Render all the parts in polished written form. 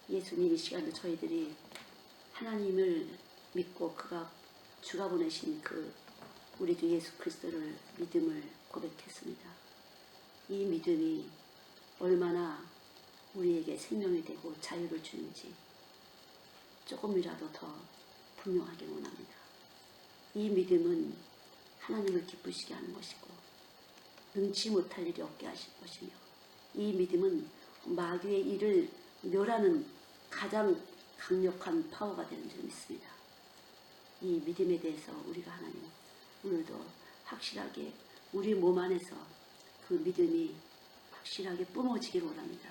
예수님 이 시간에 저희들이 하나님을 믿고 주가 보내신 우리 주 예수 그리스도를 믿음을 고백했습니다. 이 믿음이 얼마나 우리에게 생명이 되고 자유를 주는지 조금이라도 더 분명하게 원합니다. 이 믿음은 하나님을 기쁘시게 하는 것이고 능치 못할 일이 없게 하실 것이며, 이 믿음은 마귀의 일을 멸하는 가장 강력한 파워가 되는 줄 믿습니다. 이 믿음에 대해서 우리가 하나님 오늘도 확실하게 우리 몸 안에서 그 믿음이 확실하게 뿜어지기를 원합니다.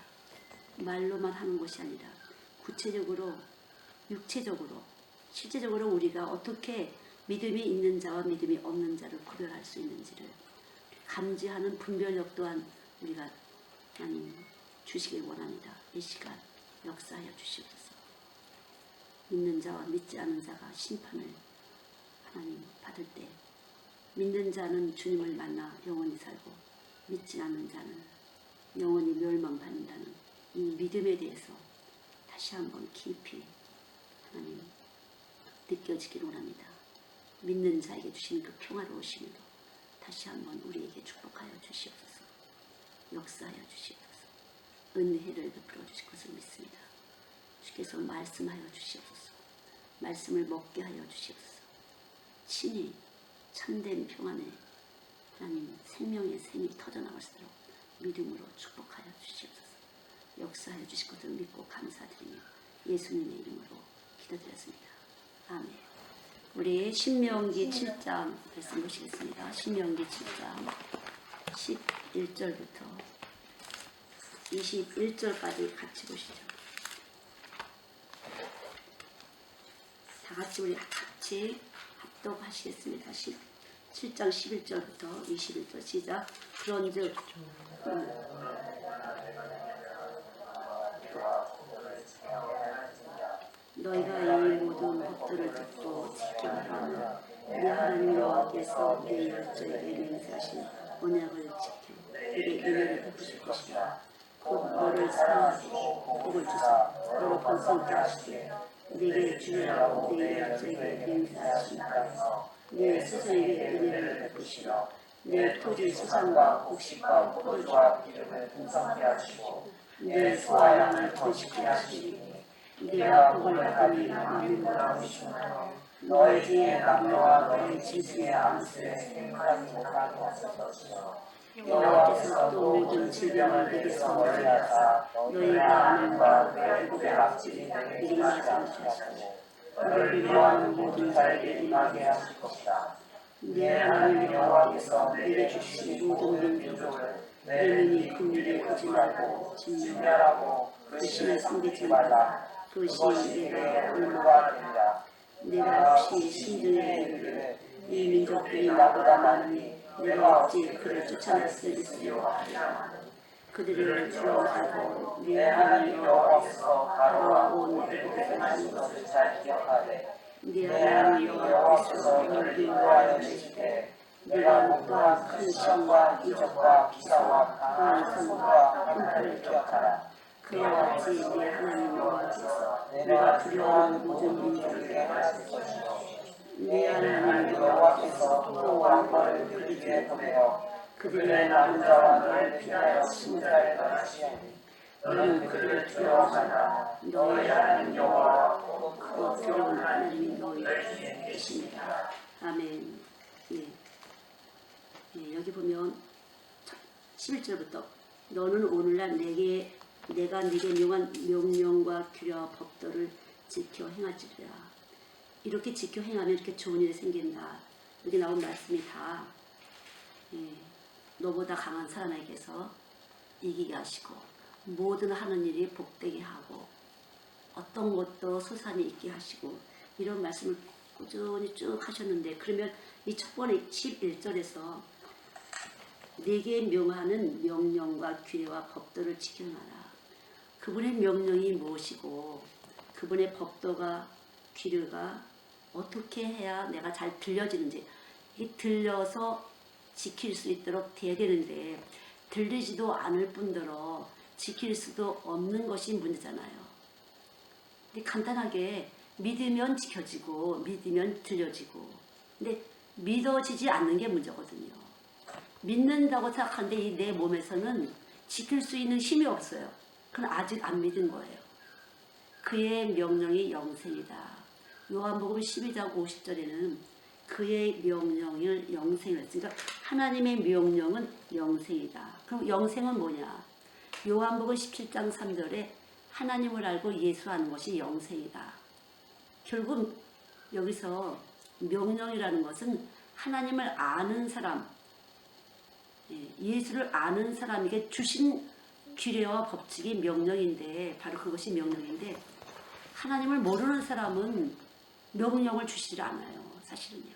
말로만 하는 것이 아니라 구체적으로, 육체적으로, 실제적으로 우리가 어떻게 믿음이 있는 자와 믿음이 없는 자를 구별할 수 있는지를 감지하는 분별력 또한 우리가 하나님 주시길 원합니다. 이 시간 역사하여 주시옵소서. 믿는 자와 믿지 않은 자가 심판을 하나님 받을 때, 믿는 자는 주님을 만나 영원히 살고 믿지 않는 자는 영원히 멸망받는다는 이 믿음에 대해서 다시 한번 깊이 하나님 느껴지기를 원합니다. 믿는 자에게 주신 그 평화로우심으로 다시 한번 우리에게 축복하여 주시옵소서. 역사하여 주시옵소서. 은혜를 베풀어 주실 것을 믿습니다. 주께서 말씀하여 주시옵소서. 말씀을 먹게 하여 주시옵소서. 친히 참된 평안에 하나님 생명의 샘이 터져나갈 수 있도록 믿음으로 축복하여 주시옵소서. 역사하여 주실 것을 믿고 감사드리며 예수님의 이름으로 기도드렸습니다. 아멘. 우리 신명기 7장 말씀 보시겠습니다. 신명기 7장 11절부터 21절까지 같이 보시죠. 다 같이 우리 같이 합독하시겠습니다. 7장 11절부터 21절 시작. 그런즉 너희가 이 모든 법들을 듣고 지켜하면 네 하나님 여호와께서 네 열조에게 맹세하신 언약을 지켜 네게 은혜를 베푸실 것이다. 곧 너를 사랑하시고 복을 주사 너를 번성케 하시되 네게 주의하고 네 열조에게 맹세하시니까 네 스스로에게 은혜를 베푸시며 내 토지 수산과 곡식과 포도주와 기름을 풍성케 하시고 내 소와 양을 번식케 하시니 네가 복을 받으니 만민보다 훨씬하여 너의 뒤에 남녀와 너의 짐승의 암수에 생물까지 가게 하실 것이며 여호와께서 또 모든 질병을 내게서 멀리하사 너희가 아멘과 애굽의 악질이 내게 임하지 않게 하시고 너를 미워하는 모든 자에게 임하게 하실 것이다. 네 하나님 여호와께서 내게 주신 모든 민족을 내 눈이 긍휼히 보지 말고 진멸하고 그 신을 섬기지 말라. 그것이 내게 올무가 되리라. 내가 혹시 신중에 이르기를 이 민족들이 나보다 많으니 내가 어찌 그를 쫓아냈으리요 하리라. 그들을 두려워하고 네 하나님 여호와께서 바로와 온 애굽에게 하신 것을 잘 기억하되 네 하나님 여호와께서 너를 인도하여 내시되 내가 목도한 큰 시험과 이적과 기사와 강한 손과 형편을 기억하라. 그와 같이 네 하나님 여호와께서 내가 두려워하는 모든 민족에게 하실 것이요 네 하나님 여호와께서 또 왕벌을 그들 뒤에 보내어 그들의 남자와 너를 피하여 신자를 떠나시니 너는 그들을 두려워하나 너의 하나님 여호와 곧 크고 두려운 하나님이 너희 중에 계십니다. 아멘. 여기 보면 11절부터 너는 오늘날 내가 네게 명한 명령과 규례와 법도를 지켜 행할지라. 이렇게 지켜 행하면 이렇게 좋은 일이 생긴다. 여기 나온 말씀이 다 너보다 강한 사람에게서 이기게 하시고 모든 하는 일이 복되게 하고 어떤 것도 소산이 있게 하시고 이런 말씀을 꾸준히 쭉 하셨는데, 그러면 이 첫 번째 11절에서 네게 명하는 명령과 규례와 법도를 지켜나라. 그분의 명령이 무엇이고 그분의 법도가 규례가 어떻게 해야 내가 잘 들려지는지, 이게 들려서 지킬 수 있도록 돼야 되는데 들리지도 않을 뿐더러 지킬 수도 없는 것이 문제잖아요. 근데 간단하게 믿으면 지켜지고 믿으면 들려지고, 근데 믿어지지 않는 게 문제거든요. 믿는다고 생각하는데 이 내 몸에서는 지킬 수 있는 힘이 없어요. 그건 아직 안 믿은 거예요. 그의 명령이 영생이다. 요한복음 12장 50절에는 그의 명령을 영생을 했으니까 하나님의 명령은 영생이다. 그럼 영생은 뭐냐? 요한복음 17장 3절에 하나님을 알고 예수하는 것이 영생이다. 결국 여기서 명령이라는 것은 하나님을 아는 사람, 예수를 아는 사람에게 주신 규례와 법칙이 명령인데, 바로 그것이 명령인데, 하나님을 모르는 사람은 명령을 주시지 않아요. 사실은요.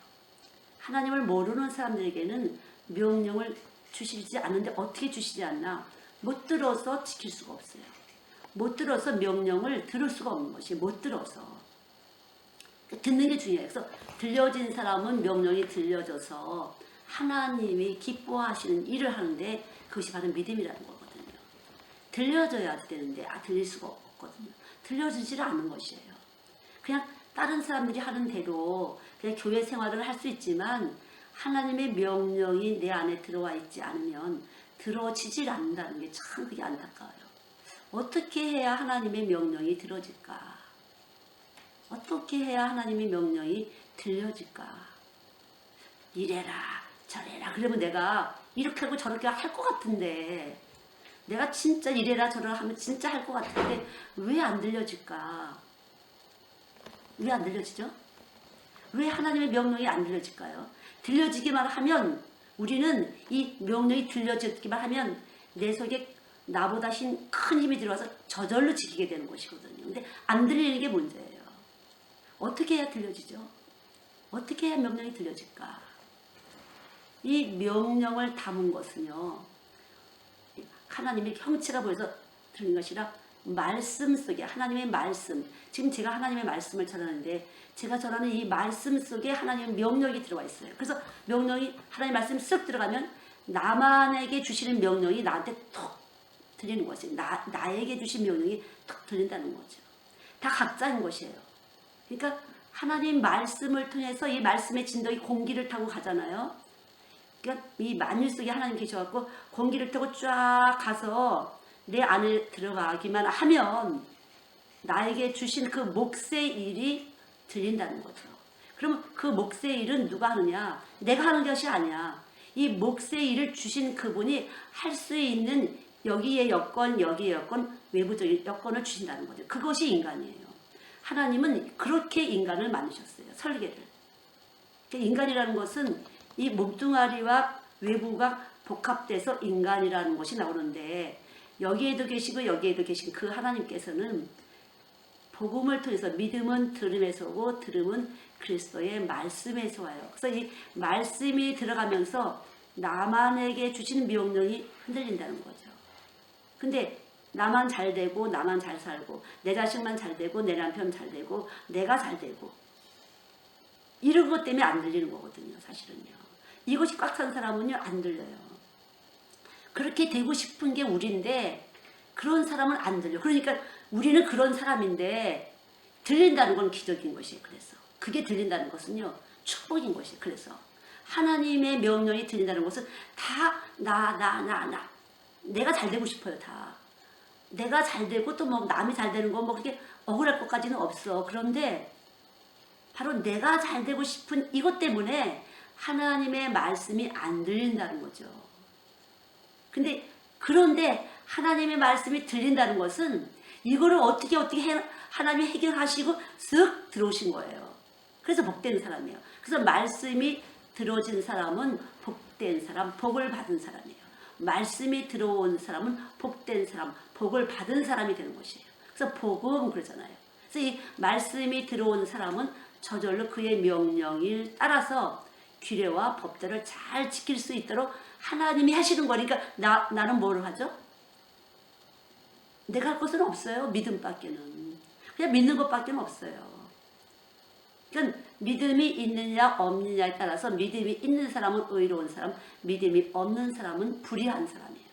하나님을 모르는 사람들에게는 명령을 주시지 않는데 어떻게 주시지 않나? 못 들어서 지킬 수가 없어요. 못 들어서 명령을 들을 수가 없는 것이, 못 들어서. 듣는 게 중요해요. 그래서 들려진 사람은 명령이 들려져서 하나님이 기뻐하시는 일을 하는데 그것이 바로 믿음이라는 거거든요. 들려져야 되는데 들릴 수가 없거든요. 들려지지 않는 것이에요. 그냥 다른 사람들이 하는 대로 그냥 교회 생활을 할 수 있지만 하나님의 명령이 내 안에 들어와 있지 않으면 들어지질 않는다는 게 참 그게 안타까워요. 어떻게 해야 하나님의 명령이 들어질까? 어떻게 해야 하나님의 명령이 들려질까? 이래라 저래라 그러면 내가 이렇게 하고 저렇게 할 것 같은데, 내가 진짜 이래라 저래라 하면 진짜 할 것 같은데 왜 안 들려질까? 왜 안 들려지죠? 왜 하나님의 명령이 안 들려질까요? 들려지기만 하면, 우리는 이 명령이 들려지기만 하면 내 속에 나보다 큰 힘이 들어와서 저절로 지키게 되는 것이거든요. 근데 안 들리는 게 문제예요. 어떻게 해야 들려지죠? 어떻게 해야 명령이 들려질까? 이 명령을 담은 것은요, 하나님의 형체가 보여서 들린 것이라 말씀 속에, 하나님의 말씀, 지금 제가 하나님의 말씀을 전하는데 제가 전하는 이 말씀 속에 하나님의 명령이 들어와 있어요. 그래서 명령이, 하나님의 말씀이 쓱 들어가면 나만에게 주시는 명령이 나한테 톡 들리는 것이에요. 나에게 주신 명령이 톡 들린다는 거죠. 다 각자인 것이에요. 그러니까 하나님 말씀을 통해서 이 말씀의 진동이 공기를 타고 가잖아요. 그러니까 이 만유 속에 하나님 계셔갖고 공기를 타고 쫙 가서 내 안에 들어가기만 하면 나에게 주신 그 몫의 일이 들린다는 거죠. 그러면 그 몫의 일은 누가 하느냐? 내가 하는 것이 아니야. 이 몫의 일을 주신 그분이 할 수 있는 여기에 여건, 여기에 여건, 외부적인 여건을 주신다는 거죠. 그것이 인간이에요. 하나님은 그렇게 인간을 만드셨어요. 설계를. 그러니까 인간이라는 것은 이 몸뚱아리와 외부가 복합돼서 인간이라는 것이 나오는데, 여기에도 계시고 여기에도 계신 그 하나님께서는 복음을 통해서, 믿음은 들음에서 오고 들음은 그리스도의 말씀에서 와요. 그래서 이 말씀이 들어가면서 나만에게 주시는 명령이 흔들린다는 거죠. 근데 나만 잘 되고 나만 잘 살고 내 자식만 잘 되고 내 남편 잘 되고 내가 잘 되고 이런 것 때문에 안 들리는 거거든요. 사실은요. 이것이 꽉 찬 사람은요 안 들려요. 그렇게 되고 싶은 게 우리인데 그런 사람은 안 들려. 그러니까 우리는 그런 사람인데 들린다는 건 기적인 것이에요. 그래서 그게 들린다는 것은요 축복인 것이에요. 그래서 하나님의 명령이 들린다는 것은 다 나 내가 잘 되고 싶어요. 다 내가 잘 되고 또 뭐 남이 잘 되는 거 뭐 그렇게 억울할 것까지는 없어. 그런데 바로 내가 잘 되고 싶은 이것 때문에 하나님의 말씀이 안 들린다는 거죠. 그런데 하나님의 말씀이 들린다는 것은 이거를 어떻게 하나님이 해결하시고 쓱 들어오신 거예요. 그래서 복된 사람이에요. 그래서 말씀이 들어진 사람은 복된 사람, 복을 받은 사람이에요. 말씀이 들어온 사람은 복된 사람, 복을 받은 사람이 되는 것이에요. 그래서 복음 그러잖아요. 그래서 이 말씀이 들어온 사람은 저절로 그의 명령을 따라서 규례와 법대로 잘 지킬 수 있도록 하나님이 하시는 거니까 나는 뭐를 하죠? 내가 할 것은 없어요. 믿음밖에는. 그냥 믿는 것밖에는 없어요. 그러니까 믿음이 있느냐 없느냐에 따라서 믿음이 있는 사람은 의로운 사람, 믿음이 없는 사람은 불의한 사람이에요.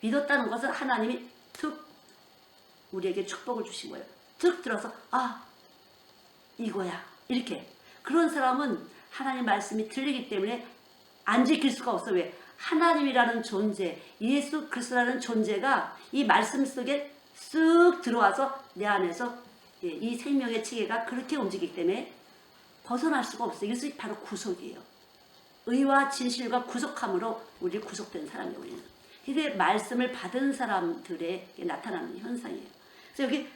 믿었다는 것은 하나님이 툭 우리에게 축복을 주신 거예요. 툭 들어서 이거야 이렇게. 그런 사람은 하나님 말씀이 들리기 때문에 안 지킬 수가 없어. 왜? 하나님이라는 존재, 예수 그리스도라는 존재가 이 말씀 속에 쓱 들어와서 내 안에서 이 생명의 체계가 그렇게 움직이기 때문에 벗어날 수가 없어요. 이것이 바로 구속이에요. 의와 진실과 구속함으로 우리 구속된 사람이에요. 우리는. 이게 말씀을 받은 사람들의 나타나는 현상이에요. 그래서 여기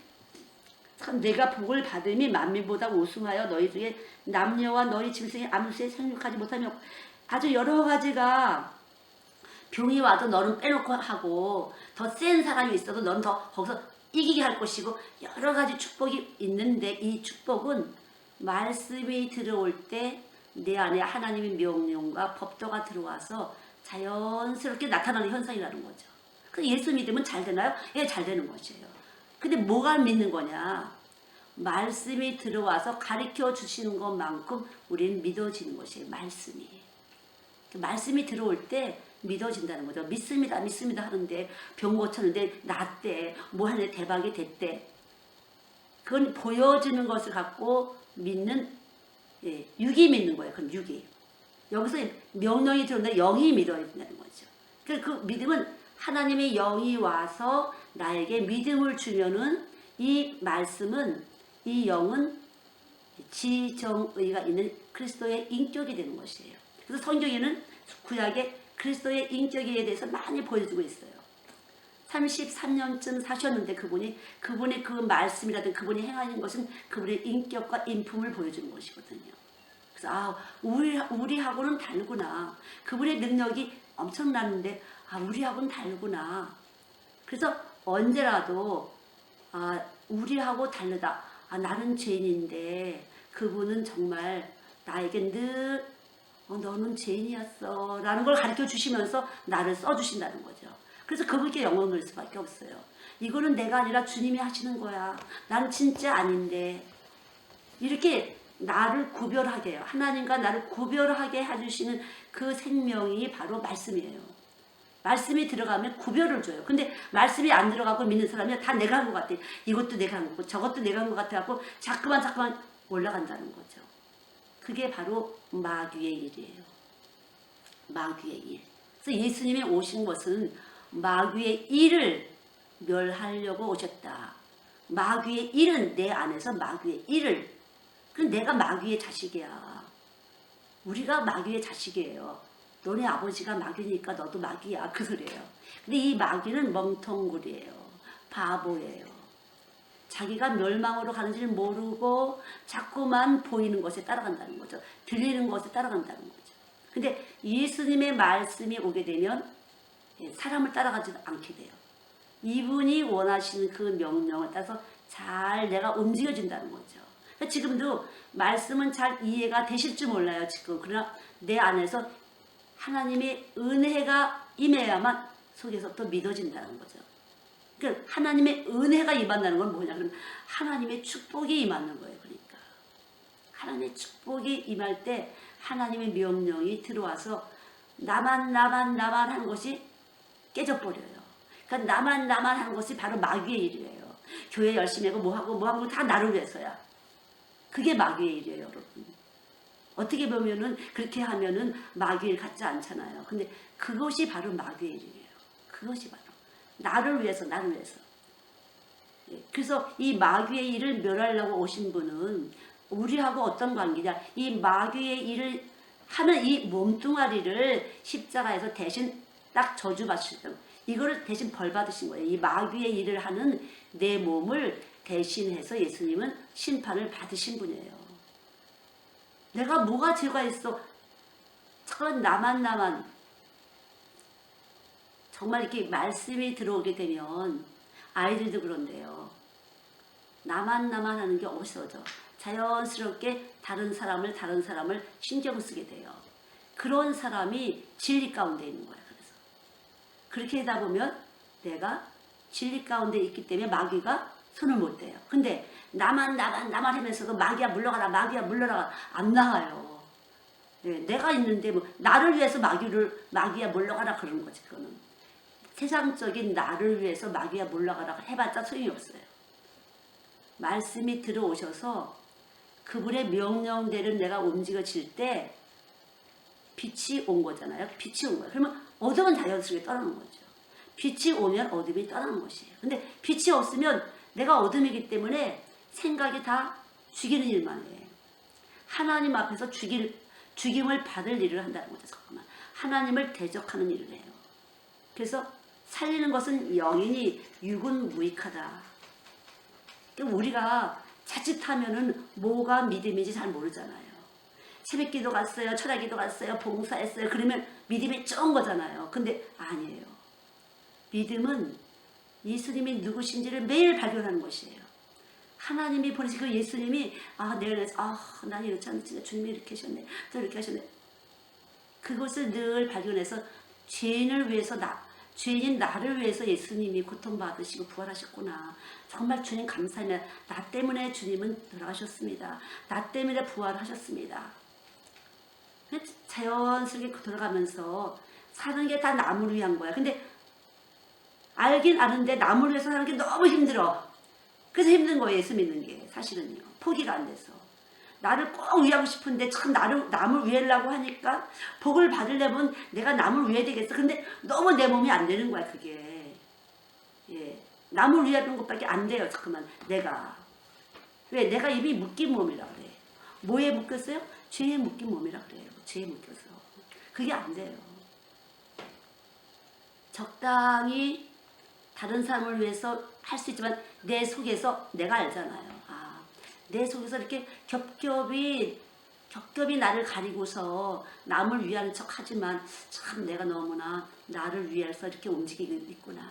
참 내가 복을 받음이 만민보다 우승하여 너희 중에 남녀와 너희 짐승이 아무 수에 생육하지 못하며, 아주 여러 가지가 병이 와도 너는 빼놓고 하고 더 센 사람이 있어도 너는 더 거기서 이기게 할 것이고 여러 가지 축복이 있는데, 이 축복은 말씀이 들어올 때 내 안에 하나님의 명령과 법도가 들어와서 자연스럽게 나타나는 현상이라는 거죠. 그 예수 믿으면 잘 되나요? 예, 잘 되는 것이에요. 근데 뭐가 믿는 거냐? 말씀이 들어와서 가르쳐 주시는 것만큼 우리는 믿어지는 것이에요. 말씀이 들어올 때 믿어진다는 거죠. 믿습니다 믿습니다 하는데 병 고쳤는데 낫대, 뭐 하는데 대박이 됐대. 그건 보여지는 것을 갖고 믿는, 육이 믿는 거예요. 그건 육이. 여기서 명령이 들어오는데 영이 믿어야 된다는 거죠. 그 믿음은 하나님의 영이 와서 나에게 믿음을 주면은 이 말씀은, 이 영은 지정의가 있는 그리스도의 인격이 되는 것이에요. 그래서 성경에는 구약에 그리스도의 인격에 대해서 많이 보여주고 있어요. 33년쯤 사셨는데 그분의 그 말씀이라든 그분이 행하는 것은 그분의 인격과 인품을 보여주는 것이거든요. 그래서 우리하고는 다르구나. 그분의 능력이 엄청났는데 우리하고는 다르구나. 그래서 언제라도 우리하고 다르다. 나는 죄인인데 그분은 정말 나에게 늘 너는 죄인이었어 라는 걸 가르쳐 주시면서 나를 써주신다는 거죠. 그래서 그분께 영광을 들 수밖에 없어요. 이거는 내가 아니라 주님이 하시는 거야. 나는 진짜 아닌데. 이렇게 나를 구별하게 해요. 하나님과 나를 구별하게 해주시는 그 생명이 바로 말씀이에요. 말씀이 들어가면 구별을 줘요. 근데 말씀이 안 들어가고 믿는 사람이 다 내가 한 것 같아. 이것도 내가 한 거고 저것도 내가 한 것 같아갖고 자꾸만 올라간다는 거죠. 그게 바로 마귀의 일이에요. 마귀의 일. 그래서 예수님이 오신 것은 마귀의 일을 멸하려고 오셨다. 마귀의 일은 내 안에서 마귀의 일을. 그럼 내가 마귀의 자식이야. 우리가 마귀의 자식이에요. 너네 아버지가 마귀니까 너도 마귀야. 그 소리예요. 근데 이 마귀는 멍텅구리예요. 바보예요. 자기가 멸망으로 가는지를 모르고 자꾸만 보이는 것에 따라간다는 거죠. 들리는 것에 따라간다는 거죠. 근데 예수님의 말씀이 오게 되면 사람을 따라가지 않게 돼요. 이분이 원하시는 그 명령을 따라서 잘 내가 움직여진다는 거죠. 그러니까 지금도 말씀은 잘 이해가 되실지 몰라요. 지금. 그러나 내 안에서 하나님의 은혜가 임해야만 속에서 또 믿어진다는 거죠. 그러니까 하나님의 은혜가 임한다는 건 뭐냐? 그럼 하나님의 축복이 임하는 거예요. 그러니까 하나님의 축복이 임할 때 하나님의 명령이 들어와서 나만 하는 것이 깨져버려요. 그러니까 나만 하는 것이 바로 마귀의 일이에요. 교회 열심히 하고 뭐하고 다 나를 위해서야. 그게 마귀의 일이에요, 여러분. 어떻게 보면은 그렇게 하면은 마귀일 같지 않잖아요. 근데 그것이 바로 마귀의 일이에요. 그것이 바로 나를 위해서. 그래서 이 마귀의 일을 멸하려고 오신 분은 우리하고 어떤 관계냐? 이 마귀의 일을 하는 이 몸뚱아리를 십자가에서 대신 딱 저주받으셨다. 이거를 대신 벌 받으신 거예요. 이 마귀의 일을 하는 내 몸을 대신해서 예수님은 심판을 받으신 분이에요. 내가 뭐가 죄가 있어? 참 나만 정말 이렇게 말씀이 들어오게 되면 아이들도 그런데요. 나만 하는 게 없어져. 자연스럽게 다른 사람을 신경 쓰게 돼요. 그런 사람이 진리 가운데 있는 거예요. 그래서 그렇게 하다 보면 내가 진리 가운데 있기 때문에 마귀가 손을 못 대요. 근데 나만 하면서도 마귀야 물러가라 안 나와요. 네, 내가 있는데 뭐 나를 위해서 마귀야 물러가라 그러는 거지. 그거는 세상적인 나를 위해서 마귀야 물러가라 해봤자 소용이 없어요. 말씀이 들어오셔서 그분의 명령대로 내가 움직여질 때 빛이 온 거잖아요. 빛이 온 거예요. 그러면 어둠은 자연스럽게 떠나는 거죠. 빛이 오면 어둠이 떠나는 것이에요. 근데 빛이 없으면 내가 어둠이기 때문에 생각이 다 죽이는 일만 해. 하나님 앞에서 죽임을 받을 일을 한다는 거죠. 잠깐만. 하나님을 대적하는 일을 해요. 그래서 살리는 것은 영이니 육은 무익하다. 그러니까 우리가 자칫하면은 뭐가 믿음인지 잘 모르잖아요. 새벽기도 갔어요. 철야기도 갔어요. 봉사했어요. 그러면 믿음이 쩍은 거잖아요. 근데 아니에요. 믿음은 예수님이 누구신지를 매일 발견하는 것이에요. 하나님이 보내신 그 예수님이 난 이렇지 않는데 진짜 주님이 이렇게 하셨네. 또 이렇게 하셨네. 그것을 늘 발견해서 죄인인 나를 위해서 예수님이 고통받으시고 부활하셨구나. 정말 주님 감사합니다. 나 때문에 주님은 돌아가셨습니다. 나 때문에 부활하셨습니다. 자연스럽게 돌아가면서 사는 게 다 남을 위한 거야. 근데 알긴 아는데 남을 위해서 사는 게 너무 힘들어. 그래서 힘든 거예요. 예수 믿는 게 사실은요. 포기가 안 돼서. 나를 꼭 위하고 싶은데 참 남을 위하려고 하니까 복을 받으려면 내가 남을 위해야 되겠어. 근데 너무 내 몸이 안 되는 거야 그게. 예, 남을 위하는 것밖에 안 돼요. 잠깐만 내가. 왜? 내가 이미 묶인 몸이라 그래. 뭐에 묶였어요? 죄에 묶인 몸이라 그래요. 죄에 묶여서. 그게 안 돼요. 적당히 다른 사람을 위해서 할 수 있지만 내 속에서 내가 알잖아요. 내 속에서 이렇게 겹겹이 나를 가리고서 남을 위하는 척 하지만 참 내가 너무나 나를 위해서 이렇게 움직이고 있구나.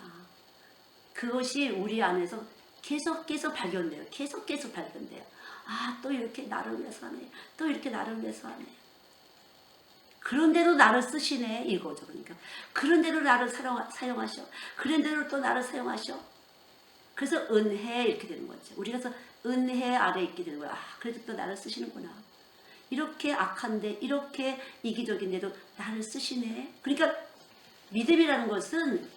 그것이 우리 안에서 계속 발견돼요. 계속 발견돼요. 또 이렇게 나를 위해서 하네. 또 이렇게 나를 위해서 하네. 그런데도 나를 쓰시네 이거죠. 그러니까 그런데도 나를 사용하셔. 그런데도 또 나를 사용하셔. 그래서 은혜 이렇게 되는 거죠. 우리가 그래서 은혜 아래 있게 되는 거야. 그래도 또 나를 쓰시는구나. 이렇게 악한데 이렇게 이기적인데도 나를 쓰시네. 그러니까 믿음이라는 것은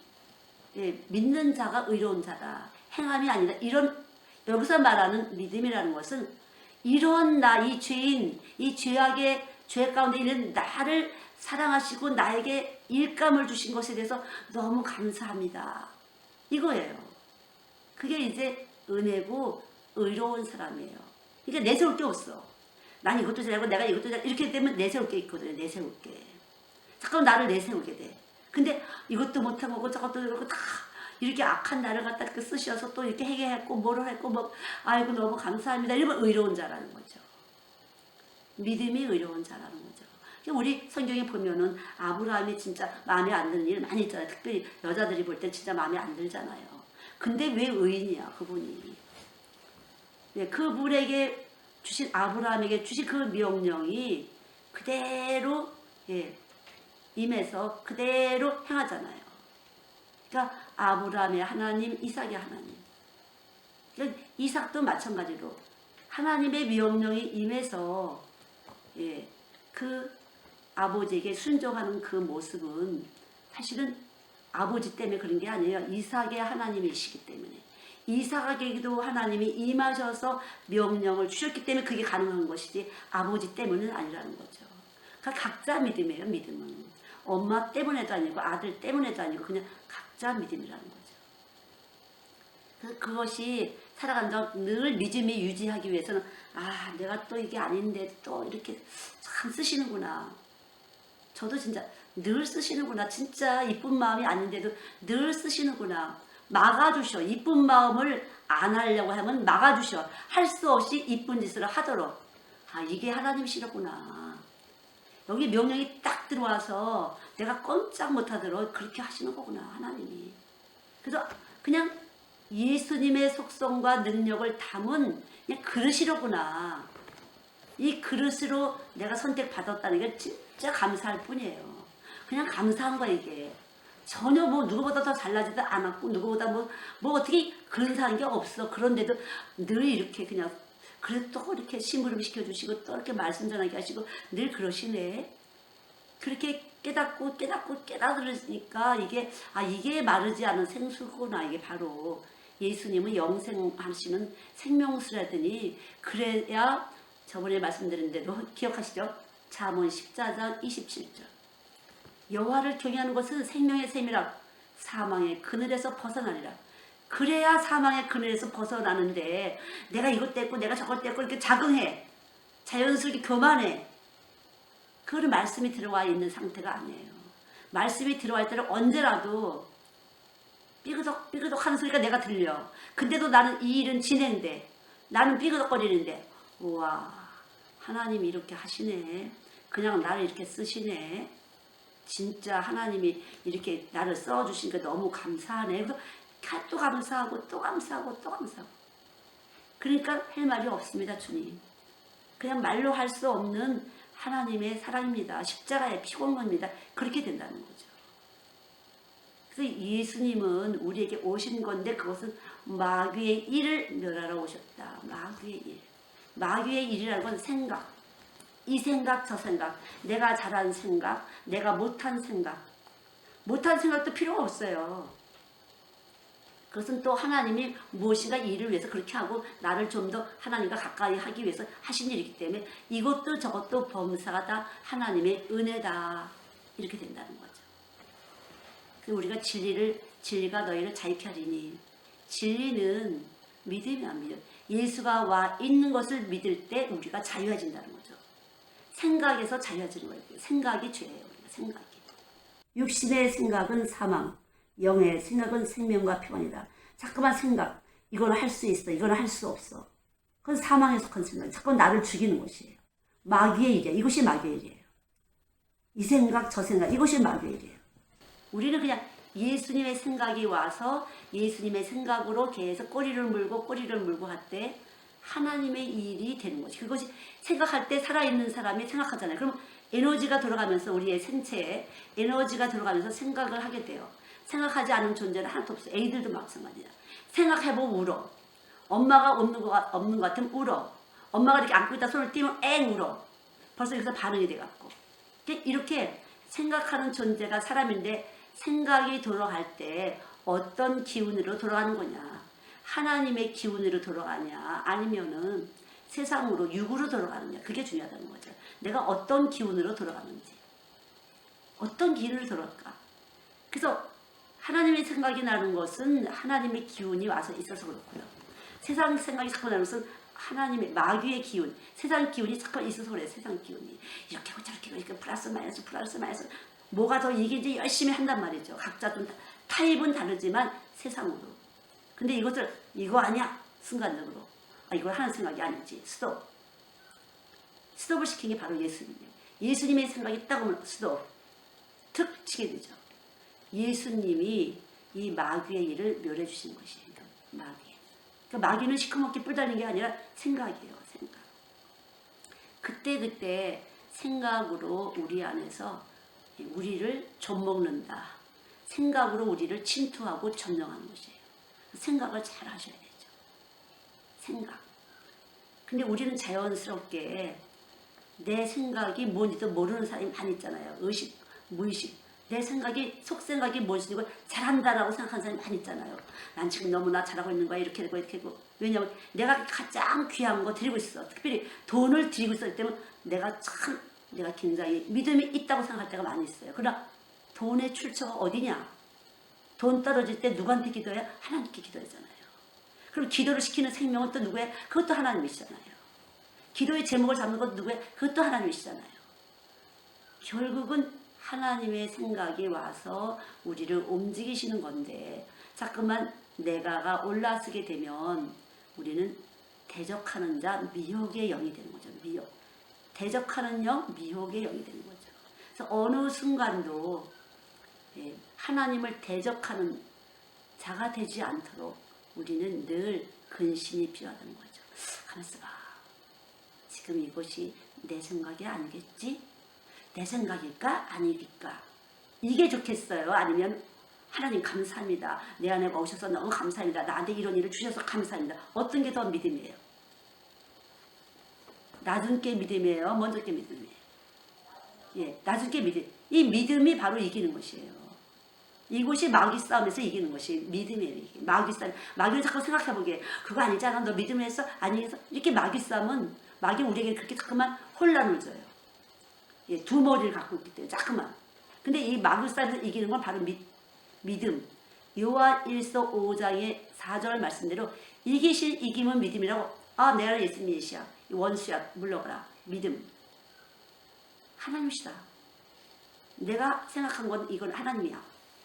믿는 자가 의로운 자다. 행함이 아니다. 이런 여기서 말하는 믿음이라는 것은 이런 나 이 죄인 이 죄 가운데 있는 나를 사랑하시고 나에게 일감을 주신 것에 대해서 너무 감사합니다. 이거예요. 그게 이제 은혜고 의로운 사람이에요. 그러니까 내세울 게 없어. 난 이것도 잘하고 내가 이것도 잘하고 이렇게 되면 내세울 게 있거든요. 내세울 게. 잠깐 나를 내세우게 돼. 근데 이것도 못하고 저것도 그렇고 다 이렇게 악한 나를 갖다 이렇게 쓰셔서 또 이렇게 해결했고 뭐를 했고 뭐 아이고 너무 감사합니다. 이러면 의로운 자라는 거죠. 믿음이 의로운 자라는 거죠. 우리 성경에 보면은 아브라함이 진짜 마음에 안 드는 일 많이 있잖아요. 특별히 여자들이 볼 때 진짜 마음에 안 들잖아요. 근데 왜 의인이야 그분이. 그분에게 주신 아브라함에게 주신 그 명령이 그대로 임해서 그대로 행하잖아요. 그러니까 아브라함의 하나님, 이삭의 하나님. 그러니까 이삭도 마찬가지로 하나님의 명령이 임해서 그 아버지에게 순종하는 그 모습은 사실은 아버지 때문에 그런 게 아니에요. 이삭의 하나님이시기 때문에. 이삭에게도 하나님이 임하셔서 명령을 주셨기 때문에 그게 가능한 것이지 아버지 때문은 아니라는 거죠. 그러니까 각자 믿음이에요. 믿음은. 엄마 때문에도 아니고 아들 때문에도 아니고 그냥 각자 믿음이라는 거죠. 그래서 그것이 살아간다 늘 믿음이 유지하기 위해서는 내가 또 이게 아닌데 또 이렇게 참 쓰시는구나. 저도 진짜 늘 쓰시는구나. 진짜 이쁜 마음이 아닌데도 늘 쓰시는구나. 막아주셔. 이쁜 마음을 안 하려고 하면 막아주셔. 할 수 없이 이쁜 짓을 하도록. 이게 하나님이시구나. 여기 명령이 딱 들어와서 내가 꼼짝 못하도록 그렇게 하시는 거구나. 하나님이. 그래서 그냥 예수님의 속성과 능력을 담은 그냥 그릇이로구나. 이 그릇으로 내가 선택받았다는 게 진짜 감사할 뿐이에요. 그냥 감사한 거야 이게. 전혀 뭐 누구보다 더 잘나지도 않았고 누구보다 뭐 어떻게 근사한 게 없어. 그런데도 늘 이렇게 그냥 그래도 또 이렇게 심부름 시켜주시고 또 이렇게 말씀 전하게 하시고 늘 그러시네. 그렇게 깨닫으니까 이게 마르지 않은 생수구나. 이게 바로 예수님은 영생하시는 생명수라더니 그래야 저번에 말씀드린 대로 기억하시죠? 잠언 14장 27절. 여호와를 경외하는 것은 생명의 샘이라 사망의 그늘에서 벗어나리라. 그래야 사망의 그늘에서 벗어나는데 내가 이것 떼고 내가 저것 떼고 이렇게 자긍해. 자연스럽게 교만해. 그거는 말씀이 들어와 있는 상태가 아니에요. 말씀이 들어와 있을 때는 언제라도 삐그덕 하는 소리가 내가 들려. 근데도 나는 이 일은 진행돼. 나는 삐그덕거리는데 우와 하나님이 이렇게 하시네. 그냥 나를 이렇게 쓰시네. 진짜 하나님이 이렇게 나를 써주시니까 너무 감사하네. 그래서 또 감사하고 또 감사하고 또 감사하고. 그러니까 할 말이 없습니다. 주님. 그냥 말로 할 수 없는 하나님의 사랑입니다. 십자가의 피공로입니다. 그렇게 된다는 거죠. 그래서 예수님은 우리에게 오신 건데 그것은 마귀의 일을 멸하러 오셨다. 마귀의 일. 마귀의 일이라는 건 생각. 이 생각 저 생각. 내가 잘한 생각. 내가 못한 생각. 못한 생각도 필요가 없어요. 그것은 또 하나님이 무엇인가 일을 위해서 그렇게 하고 나를 좀 더 하나님과 가까이 하기 위해서 하신 일이기 때문에 이것도 저것도 범사가 다 하나님의 은혜다. 이렇게 된다는 거죠. 우리가 진리가 너희를 자유케 하리니. 진리는 믿음이 안 믿어요. 예수가 와 있는 것을 믿을 때 우리가 자유해진다는 거죠. 생각에서 자유해지는 거예요. 생각이 죄예요. 우리가 생각이. 육신의 생각은 사망. 영의 생각은 생명과 평안이다. 자꾸만 생각. 이거는 할 수 있어. 이거는 할 수 없어. 그건 사망에 속한 생각이에요. 자꾸 나를 죽이는 것이에요. 마귀의 일이에요. 이것이 마귀의 일이에요. 이 생각 저 생각 이것이 마귀의 일이에요. 우리는 그냥 예수님의 생각이 와서 예수님의 생각으로 계속 꼬리를 물고 할 때 하나님의 일이 되는 거지. 그것이 생각할 때 살아있는 사람이 생각하잖아요. 그럼 에너지가 돌아가면서 우리의 생체에 에너지가 들어가면서 생각을 하게 돼요. 생각하지 않은 존재는 하나도 없어요. 애들도 마찬가지야. 생각해보면 울어. 엄마가 없는 것 같으면 울어. 엄마가 이렇게 안고 있다 손을 띄면 엥 울어. 벌써 여기서 반응이 돼갖고. 이렇게 생각하는 존재가 사람인데 생각이 돌아갈 때 어떤 기운으로 돌아가는 거냐. 하나님의 기운으로 돌아가냐 아니면은 세상으로 육으로 돌아가느냐. 그게 중요하다는 거죠. 내가 어떤 기운으로 돌아가는지. 어떤 기운으로 돌아갈까. 그래서 하나님의 생각이 나는 것은 하나님의 기운이 와서 있어서 그렇고요. 세상 생각이 자꾸 나는 것은 하나님의 마귀의 기운, 세상 기운이 자꾸 있어서 그래요. 세상 기운이. 이렇게 하고 저렇게 하고 이렇게 플러스 마이너스 뭐가 더 이긴지 열심히 한단 말이죠. 각자 좀 타입은 다르지만 세상으로. 근데 이것을 이거 아니야. 순간적으로. 이걸 하는 생각이 아니지. 스톱. 스톱을 시킨 게 바로 예수님이에요. 예수님의 생각이 딱 오면 스톱. 툭 치게 되죠. 예수님이 이 마귀의 일을 멸해 주신 것이에요. 마귀. 그러니까 마귀는 시커멓게 뿔다는 게 아니라 생각이에요. 생각. 그때 생각으로 우리 안에서 우리를 좀먹는다. 생각으로 우리를 침투하고 점령하는 것이에요. 생각을 잘 하셔야 되죠. 생각. 근데 우리는 자연스럽게 내 생각이 뭔지도 모르는 사람이 많이 있잖아요. 의식, 무의식. 내 생각이, 속생각이 뭔지 걸 잘한다라고 생각하는 사람이 많이 있잖아요. 난 지금 너무나 잘하고 있는 거야. 이렇게 되고 이렇게 되고. 왜냐하면 내가 가장 귀한 거 드리고 있어. 특별히 돈을 드리고 있을 때면 내가 굉장히 믿음이 있다고 생각할 때가 많이 있어요. 그러나 돈의 출처가 어디냐? 돈 떨어질 때 누구한테 기도해요? 하나님께 기도하잖아요. 그럼 기도를 시키는 생명은 또 누구예요? 그것도 하나님이시잖아요. 기도의 제목을 잡는 것도 누구예요? 그것도 하나님이시잖아요. 결국은 하나님의 생각이 와서 우리를 움직이시는 건데 자꾸만 내가가 올라서게 되면 우리는 대적하는 자 미혹의 영이 되는 거죠. 미혹. 대적하는 영 미혹의 영이 되는 거죠. 그래서 어느 순간도 하나님을 대적하는 자가 되지 않도록 우리는 늘 근신이 필요하다는 거죠. 가만있어 봐. 지금 이것이 내 생각이 아니겠지? 내 생각일까? 아니겠까? 이게 좋겠어요? 아니면 하나님 감사합니다. 내 안에 오셔서 너무 감사합니다. 나한테 이런 일을 주셔서 감사합니다. 어떤 게 더 믿음이에요? 낮은 게 믿음이에요? 먼저 게 믿음이에요? 예, 낮은 게 믿음. 이 믿음이 바로 이기는 것이에요. 이곳이 마귀 싸움에서 이기는 것이 믿음이에요. 마귀 싸움. 마귀를 자꾸 생각해보게. 그거 아니잖아. 너 믿음을 했어? 아니겠어? 이렇게 마귀 싸움은 마귀 우리에게 그렇게 자꾸만 혼란을 줘요. 예, 두 머리를 갖고 있기 때문에 자꾸만. 근데 이 마귀 싸움에서 이기는 건 바로 믿음. 요한일서 5장의 4절 말씀대로 이기면 믿음이라고. 아, 내가 예수님이시야. 원수야. 물러가라. 믿음. 하나님이시다. 내가 생각한 건 이건 하나님이야.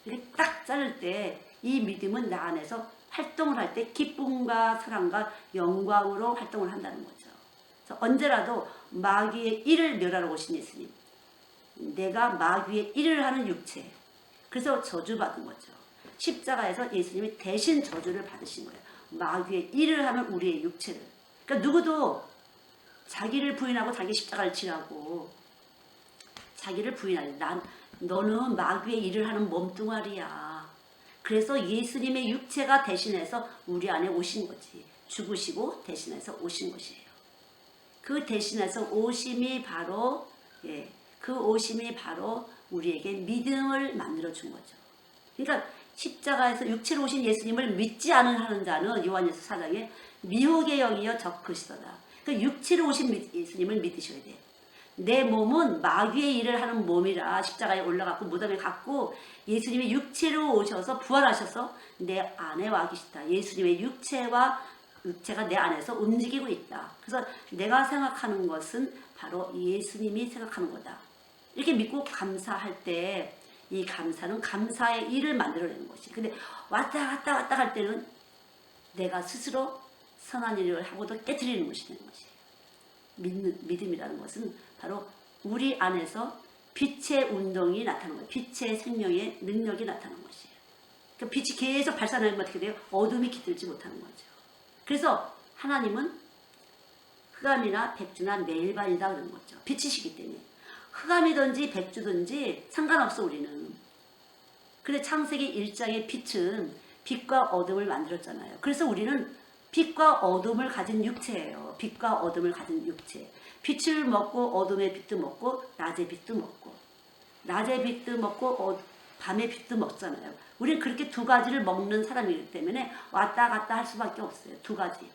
이렇게 딱 자를 때 이 믿음은 나 안에서 활동을 할 때 기쁨과 사랑과 영광으로 활동을 한다는 거죠. 그래서 언제라도 마귀의 일을 멸하러 오신 예수님. 내가 마귀의 일을 하는 육체. 그래서 저주받은 거죠. 십자가에서 예수님이 대신 저주를 받으신 거예요. 마귀의 일을 하는 우리의 육체를. 그러니까 누구도 자기를 부인하고 자기 십자가를 지라고 자기를 부인하지. 너는 마귀의 일을 하는 몸뚱아리야. 그래서 예수님의 육체가 대신해서 우리 안에 오신 거지. 죽으시고 대신해서 오신 것이에요. 그 대신해서 오심이 바로 그 오심이 바로 우리에게 믿음을 만들어 준 거죠. 그러니까 십자가에서 육체로 오신 예수님을 믿지 않은 자는 요한일서 4장에 미혹의 영이여 적그리스도다. 그 육체로 오신 예수님을 믿으셔야 돼요. 내 몸은 마귀의 일을 하는 몸이라 십자가에 올라가고 무덤에 갔고 예수님이 육체로 오셔서 부활하셔서 내 안에 와 계시다. 예수님의 육체가 내 안에서 움직이고 있다. 그래서 내가 생각하는 것은 바로 예수님이 생각하는 거다. 이렇게 믿고 감사할 때 이 감사는 감사의 일을 만들어내는 것이. 근데 왔다 갔다 할 때는 내가 스스로 선한 일을 하고도 깨트리는 것이 되는 것이에요. 믿음이라는 것은 바로 우리 안에서 빛의 운동이 나타나는 거예요. 빛의 생명의 능력이 나타나는 것이에요. 그러니까 빛이 계속 발산하면 어떻게 돼요? 어둠이 깃들지 못하는 거죠. 그래서 하나님은 흑암이나 백주나 매일반이다 그러는 거죠. 빛이시기 때문에. 흑암이든지 백주든지 상관없어 우리는. 근데 창세기 1장의 빛은 빛과 어둠을 만들었잖아요. 그래서 우리는 빛과 어둠을 가진 육체예요. 빛과 어둠을 가진 육체. 빛을 먹고 어둠의 빛도 먹고 낮의 빛도 먹고 낮의 빛도 먹고 밤의 빛도 먹잖아요. 우리는 그렇게 두 가지를 먹는 사람이기 때문에 왔다 갔다 할 수밖에 없어요. 두 가지.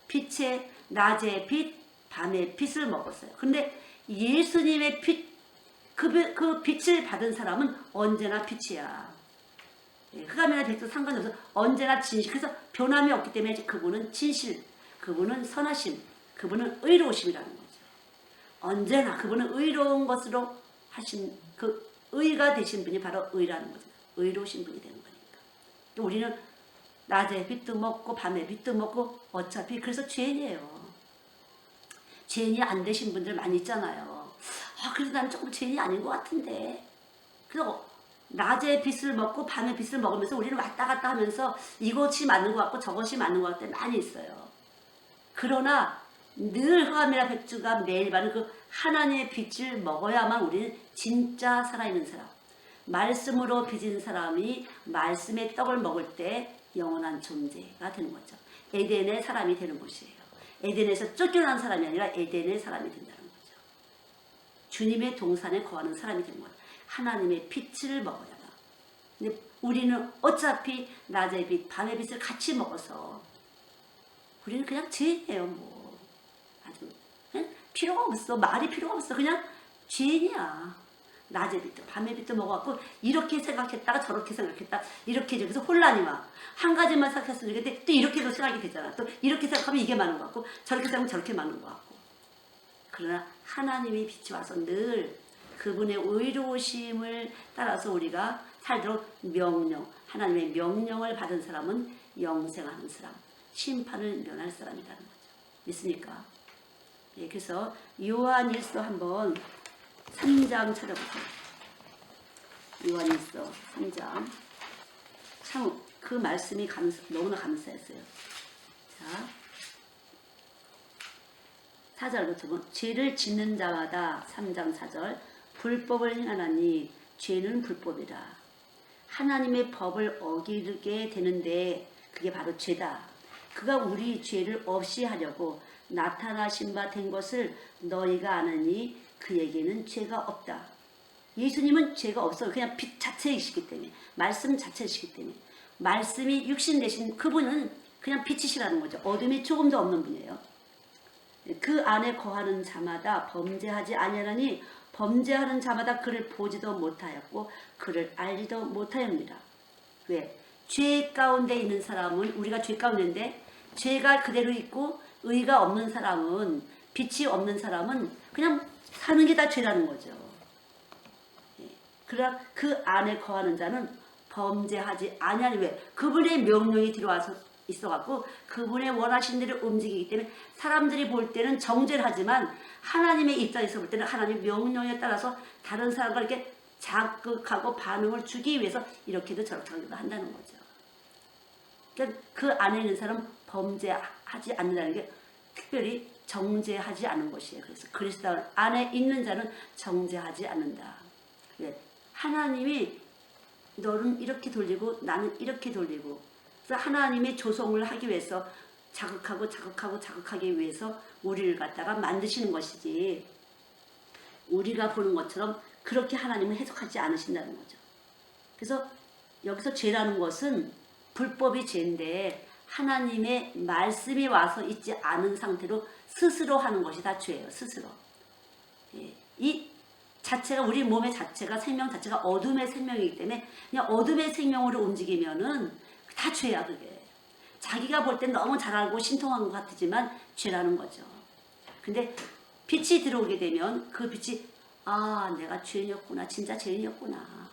빛의 낮의 빛, 밤의 빛을 먹었어요. 근데 예수님의 빛, 그 빛을 받은 사람은 언제나 빛이야. 흑암이나 백도 상관이 없어. 언제나 진실. 그래서 변함이 없기 때문에 그분은 진실, 그분은 선하심, 그분은 의로우심이라는 거죠. 언제나 그분은 의로운 것으로 하신 그 의가 되신 분이 바로 의라는 거죠. 의로우신 분이 되는 거니까. 우리는 낮에 빛도 먹고 밤에 빛도 먹고 어차피 그래서 죄인이에요. 죄인이 안 되신 분들 많이 있잖아요. 그래서 나는 조금 죄인이 아닌 것 같은데. 그래서 낮에 빛을 먹고 밤에 빛을 먹으면서 우리는 왔다 갔다 하면서 이것이 맞는 것 같고 저것이 맞는 것 같을 때 많이 있어요. 그러나 늘 흑암이나 백주가 매일 받는 그 하나님의 빛을 먹어야만 우리는 진짜 살아있는 사람. 말씀으로 빚은 사람이 말씀의 떡을 먹을 때 영원한 존재가 되는 거죠. 에덴의 사람이 되는 것이에요. 에덴에서 쫓겨난 사람이 아니라 에덴의 사람이 된다는 거죠. 주님의 동산에 거하는 사람이 되는 거예요. 하나님의 빛을 먹어야. 근데 우리는 어차피 낮의 빛, 밤의 빛을 같이 먹어서 우리는 그냥 죄인이에요. 뭐 아주 필요가 없어. 말이 필요가 없어. 그냥 죄인이야. 낮의 빛도 밤의 빛도 먹어갖고 이렇게 생각했다가 저렇게 생각했다. 이렇게 저기서 혼란이 와. 한 가지만 생각했으면 좋겠는데 또 이렇게도 생각이 되잖아. 또 이렇게 생각하면 이게 많은 것 같고 저렇게 생각하면 저렇게 많은 것 같고. 그러나 하나님이 빛이 와서 늘 그분의 의로우심을 따라서 우리가 살도록 하나님의 명령을 받은 사람은 영생하는 사람, 심판을 면할 사람이라는 거죠. 믿습니까? 예, 그래서 요한일서 한번 3장 찾아보세요. 요한일서 3장. 참 그 말씀이 너무나 감사했어요. 자, 4절부터 보면 죄를 짓는 자마다 3장 4절 불법을 행하나니 죄는 불법이라. 하나님의 법을 어기게 되는데 그게 바로 죄다. 그가 우리 죄를 없이 하려고 나타나신 바 된 것을 너희가 아느니 그에게는 죄가 없다. 예수님은 죄가 없어요. 그냥 빛 자체이시기 때문에, 말씀 자체이시기 때문에, 말씀이 육신 되신 그분은 그냥 빛이시라는 거죠. 어둠이 조금도 없는 분이에요. 그 안에 거하는 자마다 범죄하지 아니하니 범죄하는 자마다 그를 보지도 못하였고 그를 알지도 못하였느니라. 왜? 죄 가운데 있는 사람은, 우리가 죄 가운데인데 죄가 그대로 있고 의가 없는 사람은, 빛이 없는 사람은 그냥 사는 게 다 죄라는 거죠. 그러나 그 안에 거하는 자는 범죄하지 아니하니, 왜? 그분의 명령이 들어와서 있어갖고 그분의 원하신 대로 움직이기 때문에 사람들이 볼 때는 정죄를 하지만 하나님의 입장에서 볼 때는 하나님의 명령에 따라서 다른 사람과 이렇게 자극하고 반응을 주기 위해서 이렇게도 저렇게도 한다는 거죠. 그러니까 그 안에 있는 사람은 범죄하지 않는다는 게 특별히 정죄하지 않은 것이에요. 그래서 그리스도 안에 있는 자는 정죄하지 않는다. 왜? 하나님이 너는 이렇게 돌리고 나는 이렇게 돌리고, 그래서 하나님의 조성을 하기 위해서 자극하기 위해서 우리를 갖다가 만드시는 것이지, 우리가 보는 것처럼 그렇게 하나님은 해석하지 않으신다는 거죠. 그래서 여기서 죄라는 것은 불법이 죄인데 하나님의 말씀이 와서 있지 않은 상태로 스스로 하는 것이 다 죄예요. 스스로. 이 자체가, 우리 몸의 자체가, 생명 자체가 어둠의 생명이기 때문에 그냥 어둠의 생명으로 움직이면은 다 죄야. 그게 자기가 볼 땐 너무 잘 알고 신통한 것 같지만 죄라는 거죠. 근데 빛이 들어오게 되면 그 빛이, 아, 내가 죄인이었구나, 진짜 죄인이었구나,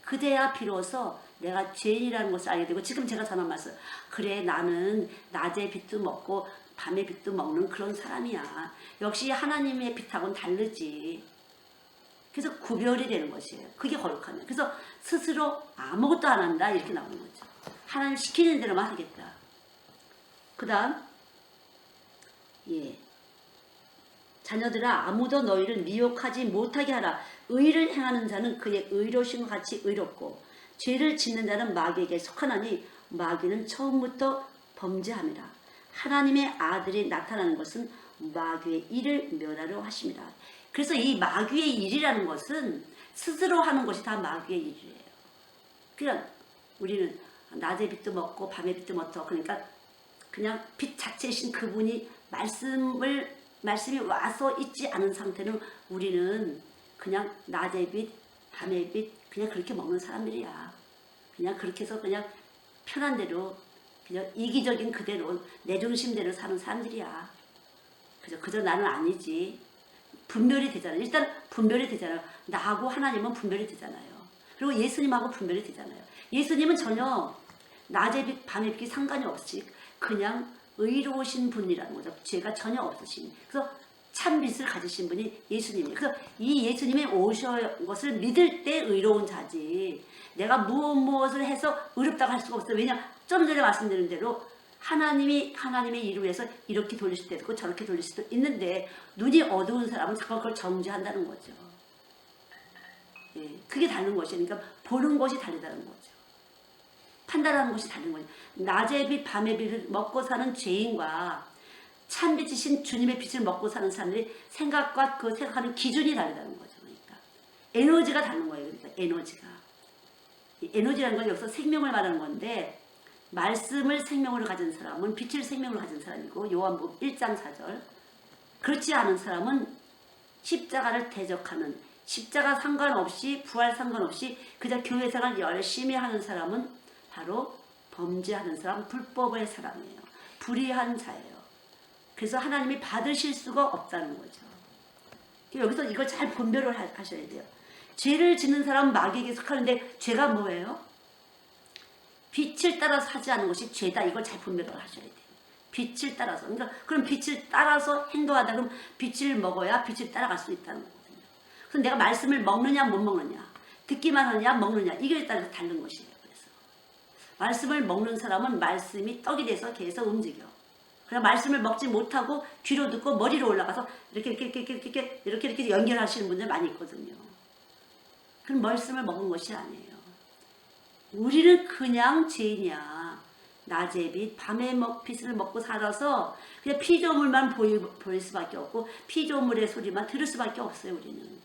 그래야 비로소 내가 죄인이라는 것을 알게 되고, 지금 제가 전한 말씀, 그래 나는 낮에 빛도 먹고 밤에 빛도 먹는 그런 사람이야. 역시 하나님의 빛하고는 다르지. 그래서 구별이 되는 것이에요. 그게 거룩하면. 그래서 스스로 아무것도 안 한다 이렇게 나오는 거죠. 하나님 시키는 대로만 하겠다. 그 다음, 자녀들아, 아무도 너희를 미혹하지 못하게 하라. 의를 행하는 자는 그의 의로우심과 같이 의롭고 죄를 짓는 자는 마귀에게 속하나니 마귀는 처음부터 범죄함이라. 하나님의 아들이 나타나는 것은 마귀의 일을 멸하려 하심이라. 그래서 이 마귀의 일이라는 것은 스스로 하는 것이 다 마귀의 일이에요. 그러니까 우리는 낮에 빛도 먹고 밤에 빛도 먹고, 그러니까 그냥 빛 자체이신 그분이 말씀이 와서 있지 않은 상태는 우리는 그냥 낮의 빛, 밤의 빛, 그냥 그렇게 먹는 사람들이야. 그냥 그렇게 해서 그냥 편한 대로, 그냥 이기적인 그대로, 내 중심대로 사는 사람들이야. 그저 나는 아니지. 분별이 되잖아요. 일단 분별이 되잖아요. 나하고 하나님은 분별이 되잖아요. 그리고 예수님하고 분별이 되잖아요. 예수님은 전혀 낮의 빛, 밤의 빛이 상관이 없이 그냥 의로우신 분이라는 거죠. 죄가 전혀 없으신. 그래서 참 빛을 가지신 분이 예수님이에요. 그래서 이 예수님이 오신 것을 믿을 때 의로운 자지, 내가 무엇을 해서 의롭다고 할 수가 없어요. 왜냐, 좀 전에 말씀드린 대로 하나님의 일을 위해서 이렇게 돌릴 수도 있고 저렇게 돌릴 수도 있는데, 눈이 어두운 사람은 자꾸 그걸 정죄한다는 거죠. 그게 다른 것이에요. 그러니까 보는 것이 다르다는 거죠. 판단하는 것이 다른 거죠. 낮의 빛, 밤의 빛을 먹고 사는 죄인과 참빛이신 주님의 빛을 먹고 사는 사람들이 생각과 그 생각하는 기준이 다르다는 거죠. 그러니까 에너지가 다른 거예요. 그러니까 에너지라는 건 여기서 생명을 말하는 건데, 말씀을 생명으로 가진 사람은 빛을 생명으로 가진 사람이고, 요한복음 1장 4절, 그렇지 않은 사람은 십자가를 대적하는, 십자가 상관없이 부활 상관없이 그저 교회 생활 열심히 하는 사람은 바로 범죄하는 사람, 불법의 사람이에요. 불의한 자예요. 그래서 하나님이 받으실 수가 없다는 거죠. 여기서 이걸 잘 분별을 하셔야 돼요. 죄를 짓는 사람은 마귀에게 속하는데 죄가 뭐예요? 빛을 따라서 하지 않은 것이 죄다. 이걸 잘 분별을 하셔야 돼요. 빛을 따라서. 그러니까 그럼 빛을 따라서 행동하다 그러면 빛을 먹어야 빛을 따라갈 수 있다는 거거든요. 그래서 내가 말씀을 먹느냐 못 먹느냐, 듣기만 하느냐 먹느냐, 이거에 따라서 다른 것이에요. 그래서 말씀을 먹는 사람은 말씀이 떡이 돼서 계속 움직여. 그냥 말씀을 먹지 못하고 귀로 듣고 머리로 올라가서 이렇게 연결하시는 분들 많이 있거든요. 그럼 말씀을 먹은 것이 아니에요. 우리는 그냥 죄인이야. 낮의 빛, 밤의 빛을 먹고 살아서 그냥 피조물만 보일 수밖에 없고 피조물의 소리만 들을 수밖에 없어요. 우리는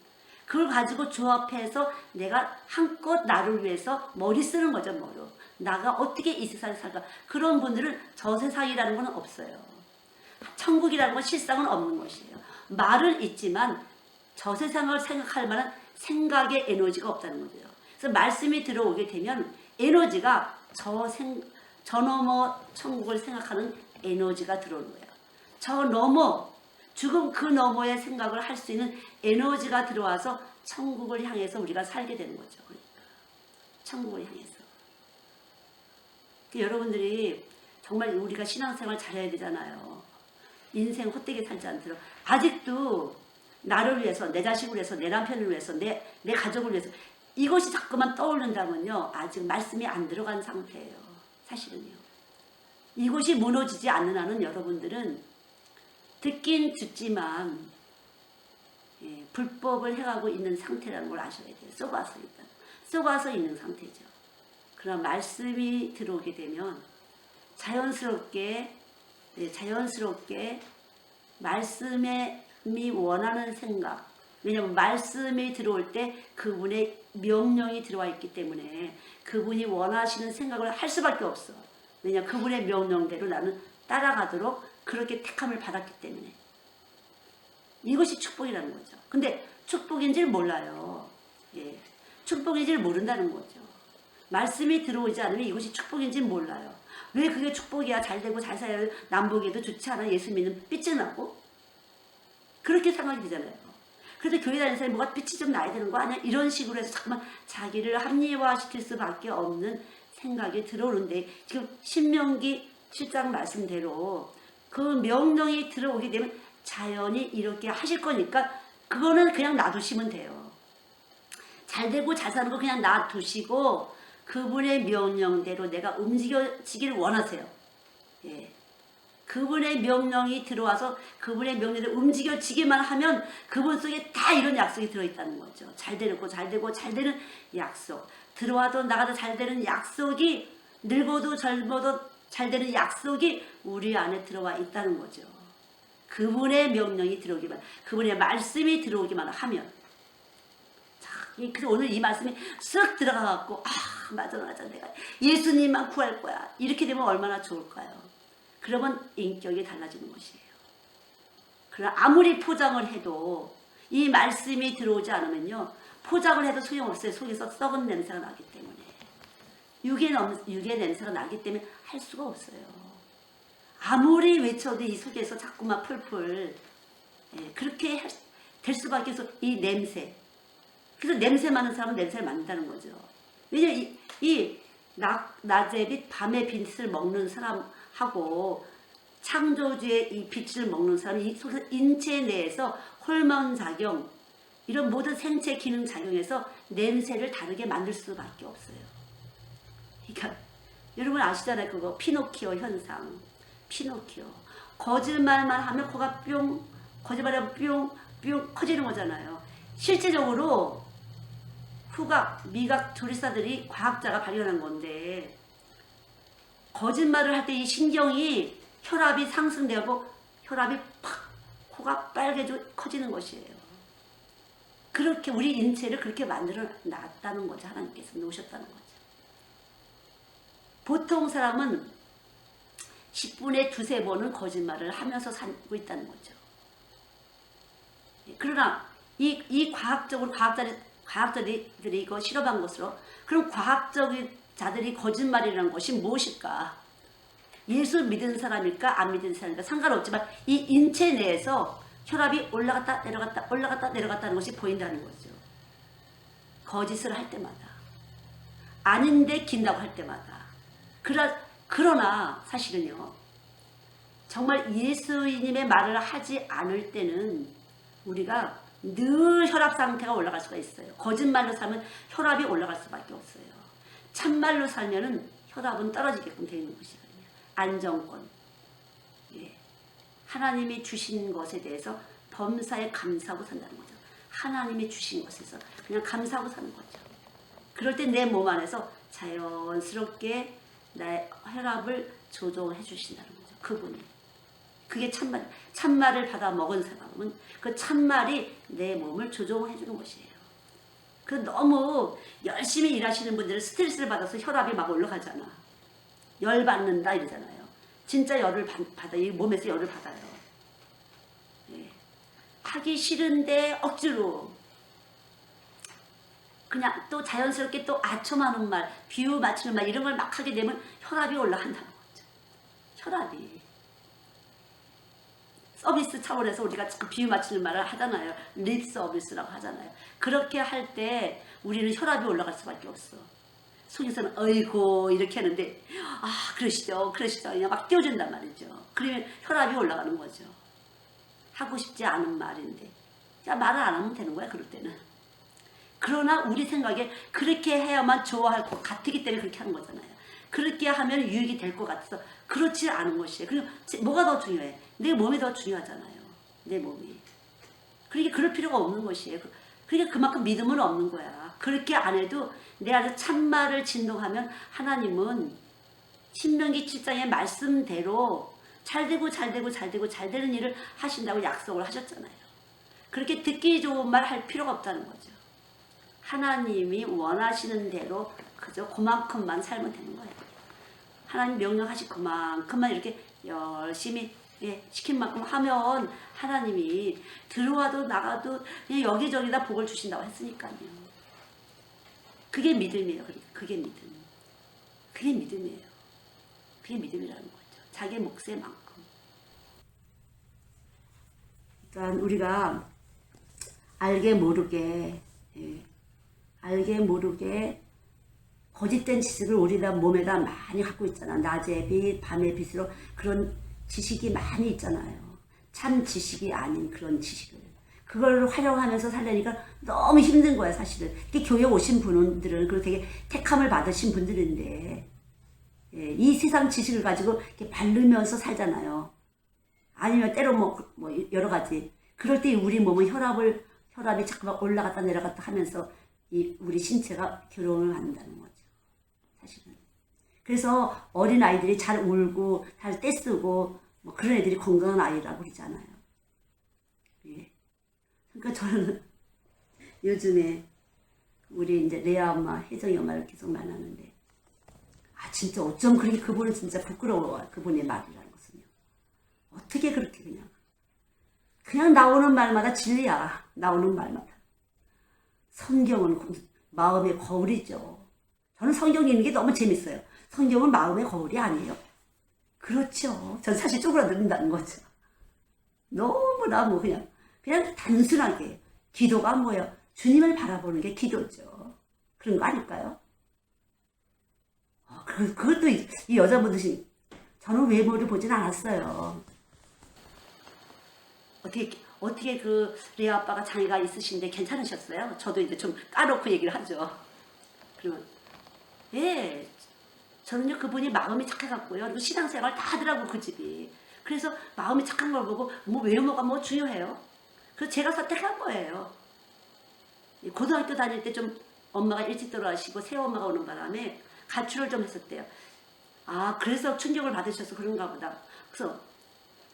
그걸 가지고 조합해서 내가 한껏 나를 위해서 머리 쓰는 거죠. 머리. 나가 어떻게 이 세상에 살까. 그런 분들은 저 세상이라는 건 없어요. 천국이라는 건 실상은 없는 것이에요. 말은 있지만 저 세상을 생각할 만한 생각의 에너지가 없다는 거죠. 그래서 말씀이 들어오게 되면 에너지가 저 너머 천국을 생각하는 에너지가 들어오는 거예요. 저 너머 죽음 그 너머의 생각을 할 수 있는 에너지가 들어와서 천국을 향해서 우리가 살게 되는 거죠. 그러니까 천국을 향해서. 여러분들이 정말 우리가 신앙생활 잘해야 되잖아요. 인생 헛되게 살지 않도록. 아직도 나를 위해서, 내 자식을 위해서, 내 남편을 위해서, 내 가족을 위해서 이것이 자꾸만 떠오른다면요. 아직 말씀이 안 들어간 상태예요. 사실은요. 이것이 무너지지 않는 한은 여러분들은 듣긴 듣지만 불법을 해가고 있는 상태라는 걸 아셔야 돼요. 쏘가서 있는 상태죠. 그러나 말씀이 들어오게 되면 자연스럽게 말씀이 원하는 생각, 왜냐하면 말씀이 들어올 때 그분의 명령이 들어와 있기 때문에 그분이 원하시는 생각을 할 수밖에 없어. 왜냐하면 그분의 명령대로 나는 따라가도록 그렇게 택함을 받았기 때문에. 이것이 축복이라는 거죠. 근데 축복인지를 몰라요. 축복인지를 모른다는 거죠. 말씀이 들어오지 않으면 이것이 축복인지는 몰라요. 왜 그게 축복이야? 잘되고 잘 살아야 남보기에도 좋지 않아? 예수 믿는 삐증 나고? 그렇게 생각이 되잖아요. 그래도 교회 다니는 사람이 뭐가 빛이 좀 나야 되는 거 아니야? 이런 식으로 해서 자꾸만 자기를 합리화시킬 수밖에 없는 생각이 들어오는데 지금 신명기 7장 말씀대로 그 명령이 들어오게 되면 자연히 이렇게 하실 거니까 그거는 그냥 놔두시면 돼요. 잘되고 잘 사는 거 그냥 놔두시고 그분의 명령대로 내가 움직여지기를 원하세요. 그분의 명령이 들어와서 그분의 명령대로 움직여지기만 하면 그분 속에 다 이런 약속이 들어있다는 거죠. 잘되고 잘되는 약속. 들어와도 나가도 잘되는 약속이 늙어도 젊어도 잘되는 약속이 우리 안에 들어와 있다는 거죠. 그분의 명령이 들어오기만, 그분의 말씀이 들어오기만 하면. 자, 그래서 오늘 이 말씀이 쓱 들어가갖고 맞아 내가 예수님만 구할 거야. 이렇게 되면 얼마나 좋을까요? 그러면 인격이 달라지는 것이에요. 그러나 아무리 포장을 해도 이 말씀이 들어오지 않으면요. 포장을 해도 소용없어요. 속에서 썩은 냄새가 나기 때문에. 육의 냄새가 나기 때문에 할 수가 없어요. 아무리 외쳐도 이 속에서 자꾸만 풀풀 그렇게 될 수밖에 없어. 이 냄새. 그래서 냄새 많은 사람은 냄새를 맡는다는 거죠. 왜냐면 낮에 빛 밤에 빛을 먹는 사람하고 창조주의 이 빛을 먹는 사람은 이 속에서 인체 내에서 호르몬 작용 이런 모든 생체 기능 작용에서 냄새를 다르게 만들 수밖에 없어요. 그러니까 여러분 아시잖아요. 그거 피노키오 현상. 피노키오. 거짓말만 하면 코가 뿅, 거짓말하면 뿅 커지는 거잖아요. 실제적으로 후각, 미각 조리사들이 과학자가 발견한 건데 거짓말을 할 때 이 신경이 혈압이 상승되고 혈압이 팍 코가 빨개지고 커지는 것이에요. 그렇게 우리 인체를 그렇게 만들어 놨다는 거죠. 하나님께서 놓으셨다는 거죠. 보통 사람은 10분에 두세 번은 거짓말을 하면서 살고 있다는 거죠. 그러나 이 과학적으로 과학자들이 이거 실험한 것으로 그럼 과학적인 자들이 거짓말이라는 것이 무엇일까? 예수 믿은 사람일까? 안 믿은 사람일까? 상관없지만 이 인체 내에서 혈압이 올라갔다 내려갔다는 것이 보인다는 거죠. 거짓을 할 때마다. 아닌데 긴다고 할 때마다. 그러나 사실은요. 정말 예수님의 말을 하지 않을 때는 우리가 늘 혈압 상태가 올라갈 수가 있어요. 거짓말로 살면 혈압이 올라갈 수밖에 없어요. 참말로 살면은 혈압은 떨어지게끔 되어 있는 것이거든요. 안정권. 하나님이 주신 것에 대해서 범사에 감사하고 산다는 거죠. 하나님이 주신 것에서 그냥 감사하고 사는 거죠. 그럴 때 내 몸 안에서 자연스럽게 나의 혈압을 조정해 주신다는 거죠. 그분이. 그게 참말. 참말을 받아 먹은 사람은 그 참말이 내 몸을 조정해 주는 것이에요. 그 너무 열심히 일하시는 분들은 스트레스를 받아서 혈압이 막 올라가잖아. 열 받는다 이러잖아요. 진짜 열을 받아. 이 몸에서 열을 받아요. 예. 하기 싫은데 억지로 그냥 또 자연스럽게 또 아첨하는 말, 비유 맞추는 말 이런 걸 막 하게 되면 혈압이 올라간다는 거죠. 혈압이. 서비스 차원에서 우리가 자꾸 비유 맞추는 말을 하잖아요. 립 서비스라고 하잖아요. 그렇게 할 때 우리는 혈압이 올라갈 수밖에 없어. 속에서는 어이고 이렇게 하는데 그러시죠 그냥 막 띄워준단 말이죠. 그러면 혈압이 올라가는 거죠. 하고 싶지 않은 말인데 말을 안 하면 되는 거야 그럴 때는. 그러나 우리 생각에 그렇게 해야만 좋아할 것 같기 때문에 그렇게 하는 거잖아요. 그렇게 하면 유익이 될 것 같아서 그렇지 않은 것이에요. 그리고 뭐가 더 중요해? 내 몸이 더 중요하잖아요. 내 몸이. 그러니까 그럴 필요가 없는 것이에요. 그러니까 그만큼 믿음은 없는 거야. 그렇게 안 해도 내 안에서 참말을 진동하면 하나님은 신명기 7장의 말씀대로 잘 되는 일을 하신다고 약속을 하셨잖아요. 그렇게 듣기 좋은 말 할 필요가 없다는 거죠. 하나님이 원하시는 대로 그저 그만큼만 살면 되는 거예요. 하나님 명령하실 그만큼만 이렇게 열심히 시킨 만큼 하면 하나님이 들어와도 나가도 그냥 여기저기다 복을 주신다고 했으니까요. 그게 믿음이에요. 그게 믿음. 그게 믿음이에요. 그게 믿음이라는 거죠. 자기 몫의 만큼. 그러니까 우리가 알게 모르게 거짓된 지식을 우리가 몸에다 많이 갖고 있잖아. 낮의 빛, 밤의 빛으로 그런 지식이 많이 있잖아요. 참 지식이 아닌 그런 지식을. 그걸 활용하면서 살려니까 너무 힘든 거야, 사실은. 특히 교회 오신 분들은 그리고 되게 택함을 받으신 분들인데, 이 세상 지식을 가지고 이렇게 바르면서 살잖아요. 아니면 때로 뭐 여러 가지. 그럴 때 우리 몸은 혈압이 자꾸만 올라갔다 내려갔다 하면서 우리 신체가 괴로움을 받는다는 거죠. 사실은. 그래서 어린 아이들이 잘 울고 잘 떼쓰고 뭐 그런 애들이 건강한 아이라고 그러잖아요. 예. 그러니까 저는 요즘에 우리 이제 레아 엄마, 혜정이 엄마를 계속 만나는데 진짜 어쩜 그렇게 그분은 진짜 부끄러워요. 그분의 말이라는 것은요. 어떻게 그렇게 그냥 나오는 말마다 진리야. 나오는 말마다. 성경은 마음의 거울이죠. 저는 성경 읽는 게 너무 재밌어요. 성경은 마음의 거울이 아니에요. 그렇죠. 전 사실 쪼그라든다는 거죠. 너무나 그냥 단순하게 기도가 뭐예요? 주님을 바라보는 게 기도죠. 그런 거 아닐까요? 그것도 이 여자분들이 저는 외모를 보진 않았어요. 어떻게 그 레아 아빠가 장애가 있으신데 괜찮으셨어요? 저도 이제 좀 까놓고 얘기를 하죠. 그러면 저는요 그분이 마음이 착해갖고요. 그리고 신앙생활 다 하더라고 그 집이. 그래서 마음이 착한 걸 보고 외모가 중요해요. 그래서 제가 선택한 거예요. 고등학교 다닐 때 좀 엄마가 일찍 돌아가시고 새엄마가 오는 바람에 가출을 좀 했었대요. 그래서 충격을 받으셔서 그런가 보다. 그래서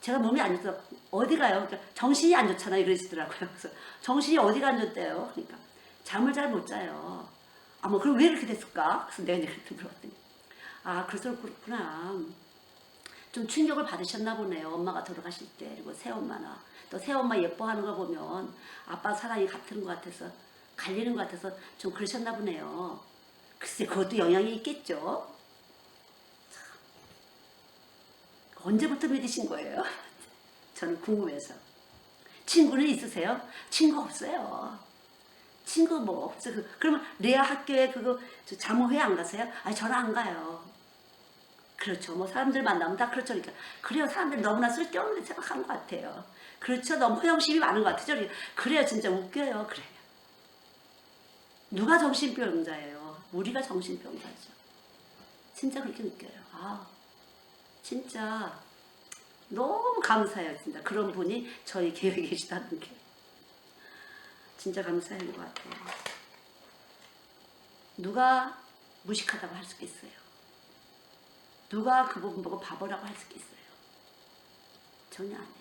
제가 몸이 안 좋아서 어디 가요? 그러니까 정신이 안 좋잖아요. 이러시더라고요. 그래서 정신이 어디가 안 좋대요? 그러니까 잠을 잘 못 자요. 그럼 왜 그렇게 됐을까? 그래서 내가 이제 그렇게 물어봤더니 그래서 그렇구나. 좀 충격을 받으셨나 보네요. 엄마가 돌아가실 때. 그리고 새엄마나 또 새엄마 예뻐하는 거 보면 아빠 사랑이 같은 것 같아서 갈리는 것 같아서 좀 그러셨나 보네요. 글쎄 그것도 영향이 있겠죠. 언제부터 믿으신 거예요? 저는 궁금해서. 친구는 있으세요? 친구 없어요. 친구 없어요. 그러면 레아 학교에 자모회 안 가세요? 저는 안 가요. 그렇죠. 사람들 만나면 다 그렇죠. 그러니까 그래요. 사람들이 너무나 쓸데없는 생각하는 것 같아요. 그렇죠. 너무 허영심이 많은 것 같아요. 그래요. 진짜 웃겨요. 그래요. 누가 정신병자예요? 우리가 정신병자죠. 진짜 그렇게 느껴요. 진짜 너무 감사해요. 진짜 그런 분이 저희 교회에 계시다는 게 진짜 감사한 것 같아요. 누가 무식하다고 할 수 있겠어요? 누가 그 부분 보고 바보라고 할 수 있겠어요? 전혀 아니에요.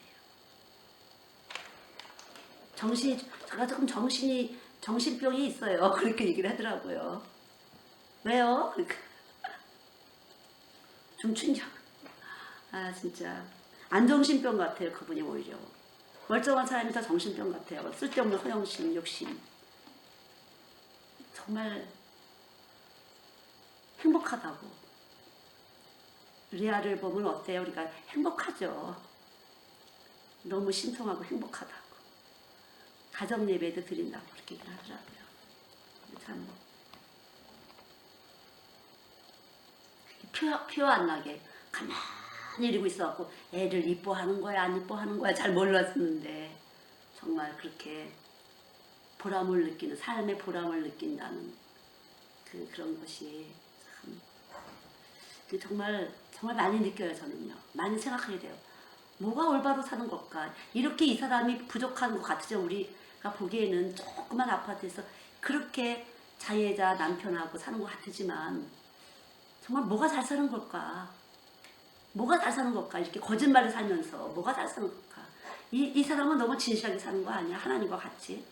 제가 조금 정신이 정신병이 있어요. 그렇게 얘기를 하더라고요. 왜요? 그러니까 좀 충격. 아 진짜 안정신병 같아요. 그분이 오히려 멀쩡한 사람이 다 정신병 같아요. 쓸데없는 허영심, 욕심. 정말 행복하다고. 리아를 보면 어때요? 우리가 행복하죠. 너무 신통하고 행복하다고. 가정 예배도 드린다고 그렇게 얘기를 하더라고요. 참 표 안 나게 가만히 이러고 있어갖고 애를 이뻐하는 거야 안 이뻐하는 거야 잘 몰랐었는데 정말 그렇게 보람을 느끼는 삶의 보람을 느낀다는 그런 것이 참 정말 많이 느껴요. 저는요. 많이 생각하게 돼요. 뭐가 올바로 사는 걸까? 이렇게 이 사람이 부족한 것 같으죠. 우리가 보기에는 조그만 아파트에서 그렇게 자유자 남편하고 사는 것 같지만 정말 뭐가 잘 사는 걸까? 뭐가 잘 사는 걸까? 이렇게 거짓말을 살면서 뭐가 잘 사는 걸까? 이 사람은 너무 진실하게 사는 거 아니야? 하나님과 같이.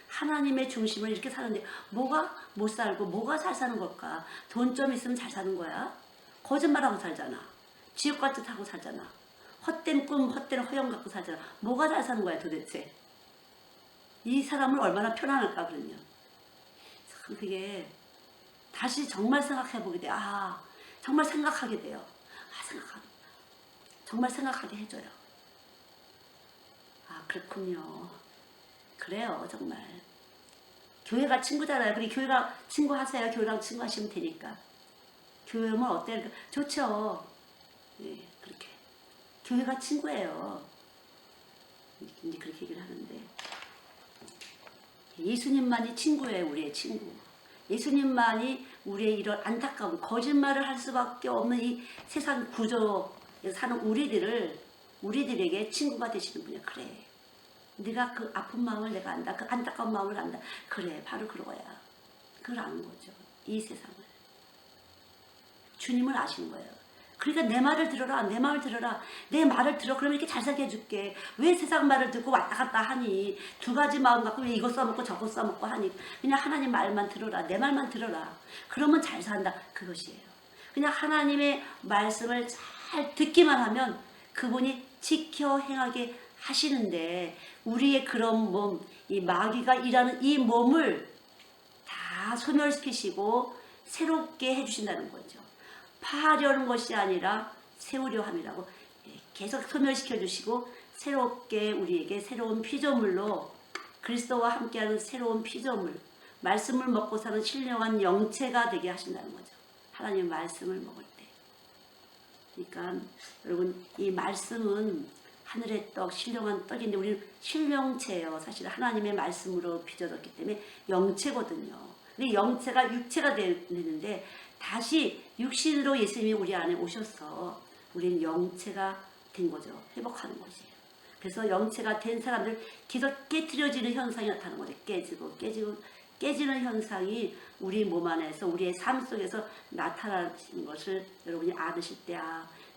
하나님의 중심을 이렇게 사는데 뭐가 못 살고 뭐가 잘 사는 걸까? 돈 좀 있으면 잘 사는 거야? 거짓말하고 살잖아. 지옥같이 타고 살잖아. 헛된 꿈, 헛된 허영 갖고 살잖아. 뭐가 잘 사는 거야 도대체? 이 사람을 얼마나 편안할까 그러면. 참 그게 다시 정말 생각해보게 돼. 정말 생각하게 돼요. 정말 생각하게 해줘요. 그렇군요. 그래요 정말. 교회가 친구잖아요. 그리고 교회가 친구하세요. 교회랑 친구하시면 되니까. 교회 오면 어때요? 좋죠. 네, 그렇게. 교회가 친구예요. 이제 그렇게 얘기를 하는데. 예수님만이 친구예요. 우리의 친구. 예수님만이 우리의 이런 안타까운 거짓말을 할 수밖에 없는 이 세상 구조에 사는 우리들에게 친구가 되시는 분이야. 그래. 네가 그 아픈 마음을 내가 안다. 그 안타까운 마음을 안다. 그래. 바로 그거야. 그걸 아는 거죠. 이 세상을. 주님을 아시는 거예요. 그러니까 내 말을 들어라. 내 말을 들어라. 내 말을 들어. 그러면 이렇게 잘 살게 해줄게. 왜 세상 말을 듣고 왔다 갔다 하니. 두 가지 마음 갖고 왜 이거 써먹고 저거 써먹고 하니. 그냥 하나님 말만 들어라. 내 말만 들어라. 그러면 잘 산다. 그것이에요. 그냥 하나님의 말씀을 잘 듣기만 하면 그분이 지켜 행하게 하시는데 우리의 그런 몸, 이 마귀가 일하는 이 몸을 다 소멸시키시고 새롭게 해주신다는 거죠. 파하려는 것이 아니라 세우려 함이라고 계속 소멸시켜 주시고 새롭게 우리에게 새로운 피조물로 그리스도와 함께하는 새로운 피조물, 말씀을 먹고 사는 신령한 영체가 되게 하신다는 거죠. 하나님의 말씀을 먹을 때. 그러니까 여러분 이 말씀은 하늘의 떡, 신령한 떡인데 우리는 신령체예요. 사실 하나님의 말씀으로 빚어졌기 때문에 영체거든요. 근데 영체가 육체가 되는데 다시 육신으로 예수님이 우리 안에 오셔서 우리는 영체가 된 거죠. 회복하는 것이에요. 그래서 영체가 된 사람들 계속 깨트려지는 현상이 나타나는 거죠. 깨지는 현상이 우리 몸 안에서 우리의 삶 속에서 나타나는 것을 여러분이 알으실 때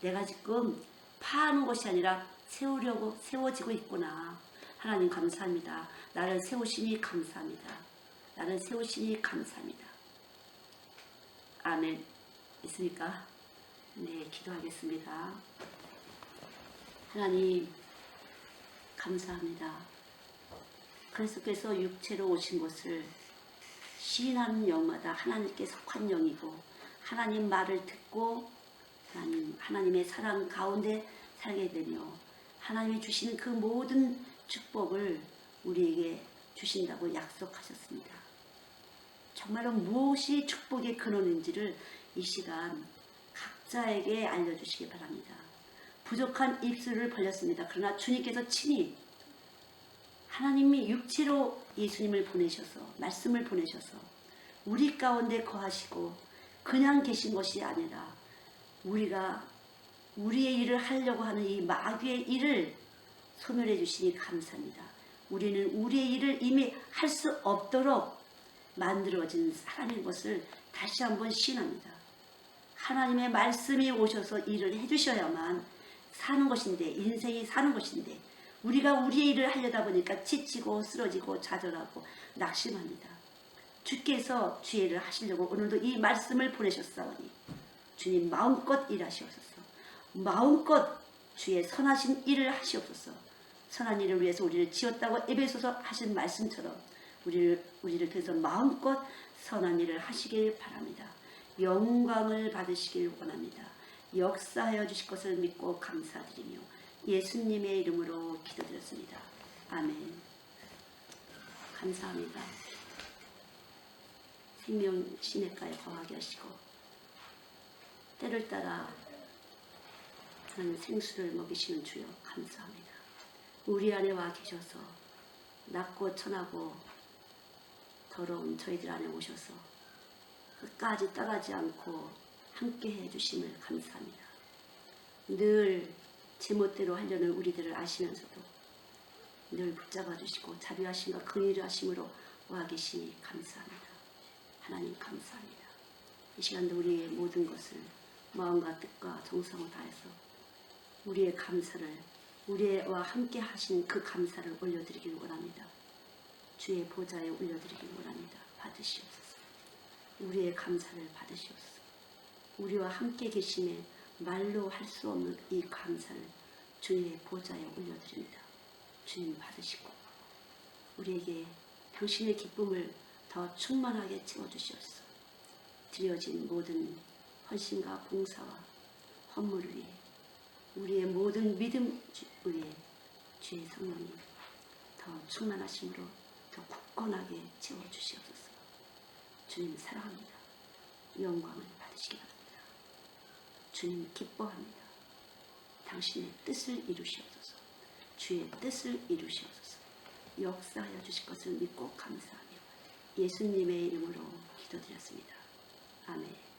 내가 지금 파하는 것이 아니라 세우려고 세워지고 있구나. 하나님 감사합니다. 나를 세우시니 감사합니다. 나를 세우시니 감사합니다. 아멘. 있습니까? 네, 기도하겠습니다. 하나님 감사합니다. 그리스도께서 육체로 오신 것을 시인하는 영마다 하나님께 속한 영이고 하나님 말을 듣고 하나님의 사랑 가운데 살게 되며 하나님이 주시는 그 모든 축복을 우리에게 주신다고 약속하셨습니다. 정말로 무엇이 축복의 근원인지를 이 시간 각자에게 알려주시기 바랍니다. 부족한 입술을 벌렸습니다. 그러나 주님께서 친히 하나님이 육체로 예수님을 보내셔서 말씀을 보내셔서 우리 가운데 거하시고 그냥 계신 것이 아니라 우리가 우리의 일을 하려고 하는 이 마귀의 일을 소멸해 주시니 감사합니다. 우리는 우리의 일을 이미 할 수 없도록 만들어진 사람인 것을 다시 한번 시인합니다. 하나님의 말씀이 오셔서 일을 해주셔야만 사는 것인데 인생이 사는 것인데 우리가 우리의 일을 하려다 보니까 지치고 쓰러지고 좌절하고 낙심합니다. 주께서 주의 일을 하시려고 오늘도 이 말씀을 보내셨사오니 주님 마음껏 일하시옵소서. 마음껏 주의 선하신 일을 하시옵소서. 선한 일을 위해서 우리를 지었다고 에베소서 하신 말씀처럼 우리를 통해서 마음껏 선한 일을 하시길 바랍니다. 영광을 받으시길 원합니다. 역사하여 주실 것을 믿고 감사드리며 예수님의 이름으로 기도드렸습니다. 아멘. 감사합니다. 생명 시냇가에 거하게 하시고 때를 따라 하는 생수를 먹이시는 주여 감사합니다. 우리 안에 와 계셔서 낮고 천하고 더러운 저희들 안에 오셔서 끝까지 떠나지 않고 함께 해주심을 감사합니다. 늘 제멋대로 하려는 우리들을 아시면서도 늘 붙잡아 주시고 자비하심과 긍휼하심으로 와 계시니 감사합니다. 하나님 감사합니다. 이 시간도 우리의 모든 것을 마음과 뜻과 정성을 다해서 우리의 감사를 우리와 함께 하신 그 감사를 올려드리길 원합니다. 주의 보좌에 올려드리길 원합니다. 받으시옵소서. 우리의 감사를 받으시옵소서. 우리와 함께 계심에 말로 할 수 없는 이 감사를 주의 보좌에 올려드립니다. 주님 받으시고 우리에게 당신의 기쁨을 더 충만하게 채워주시옵소서. 드려진 모든 헌신과 봉사와 헌물 위에 우리의 모든 믿음 위에 주의 성령님 더 충만하심으로 더 굳건하게 채워주시옵소서. 주님 사랑합니다. 영광을 받으시기 바랍니다. 주님 기뻐합니다. 당신의 뜻을 이루시옵소서. 주의 뜻을 이루시옵소서. 역사하여 주실 것을 믿고 감사하며 예수님의 이름으로 기도드렸습니다. 아멘.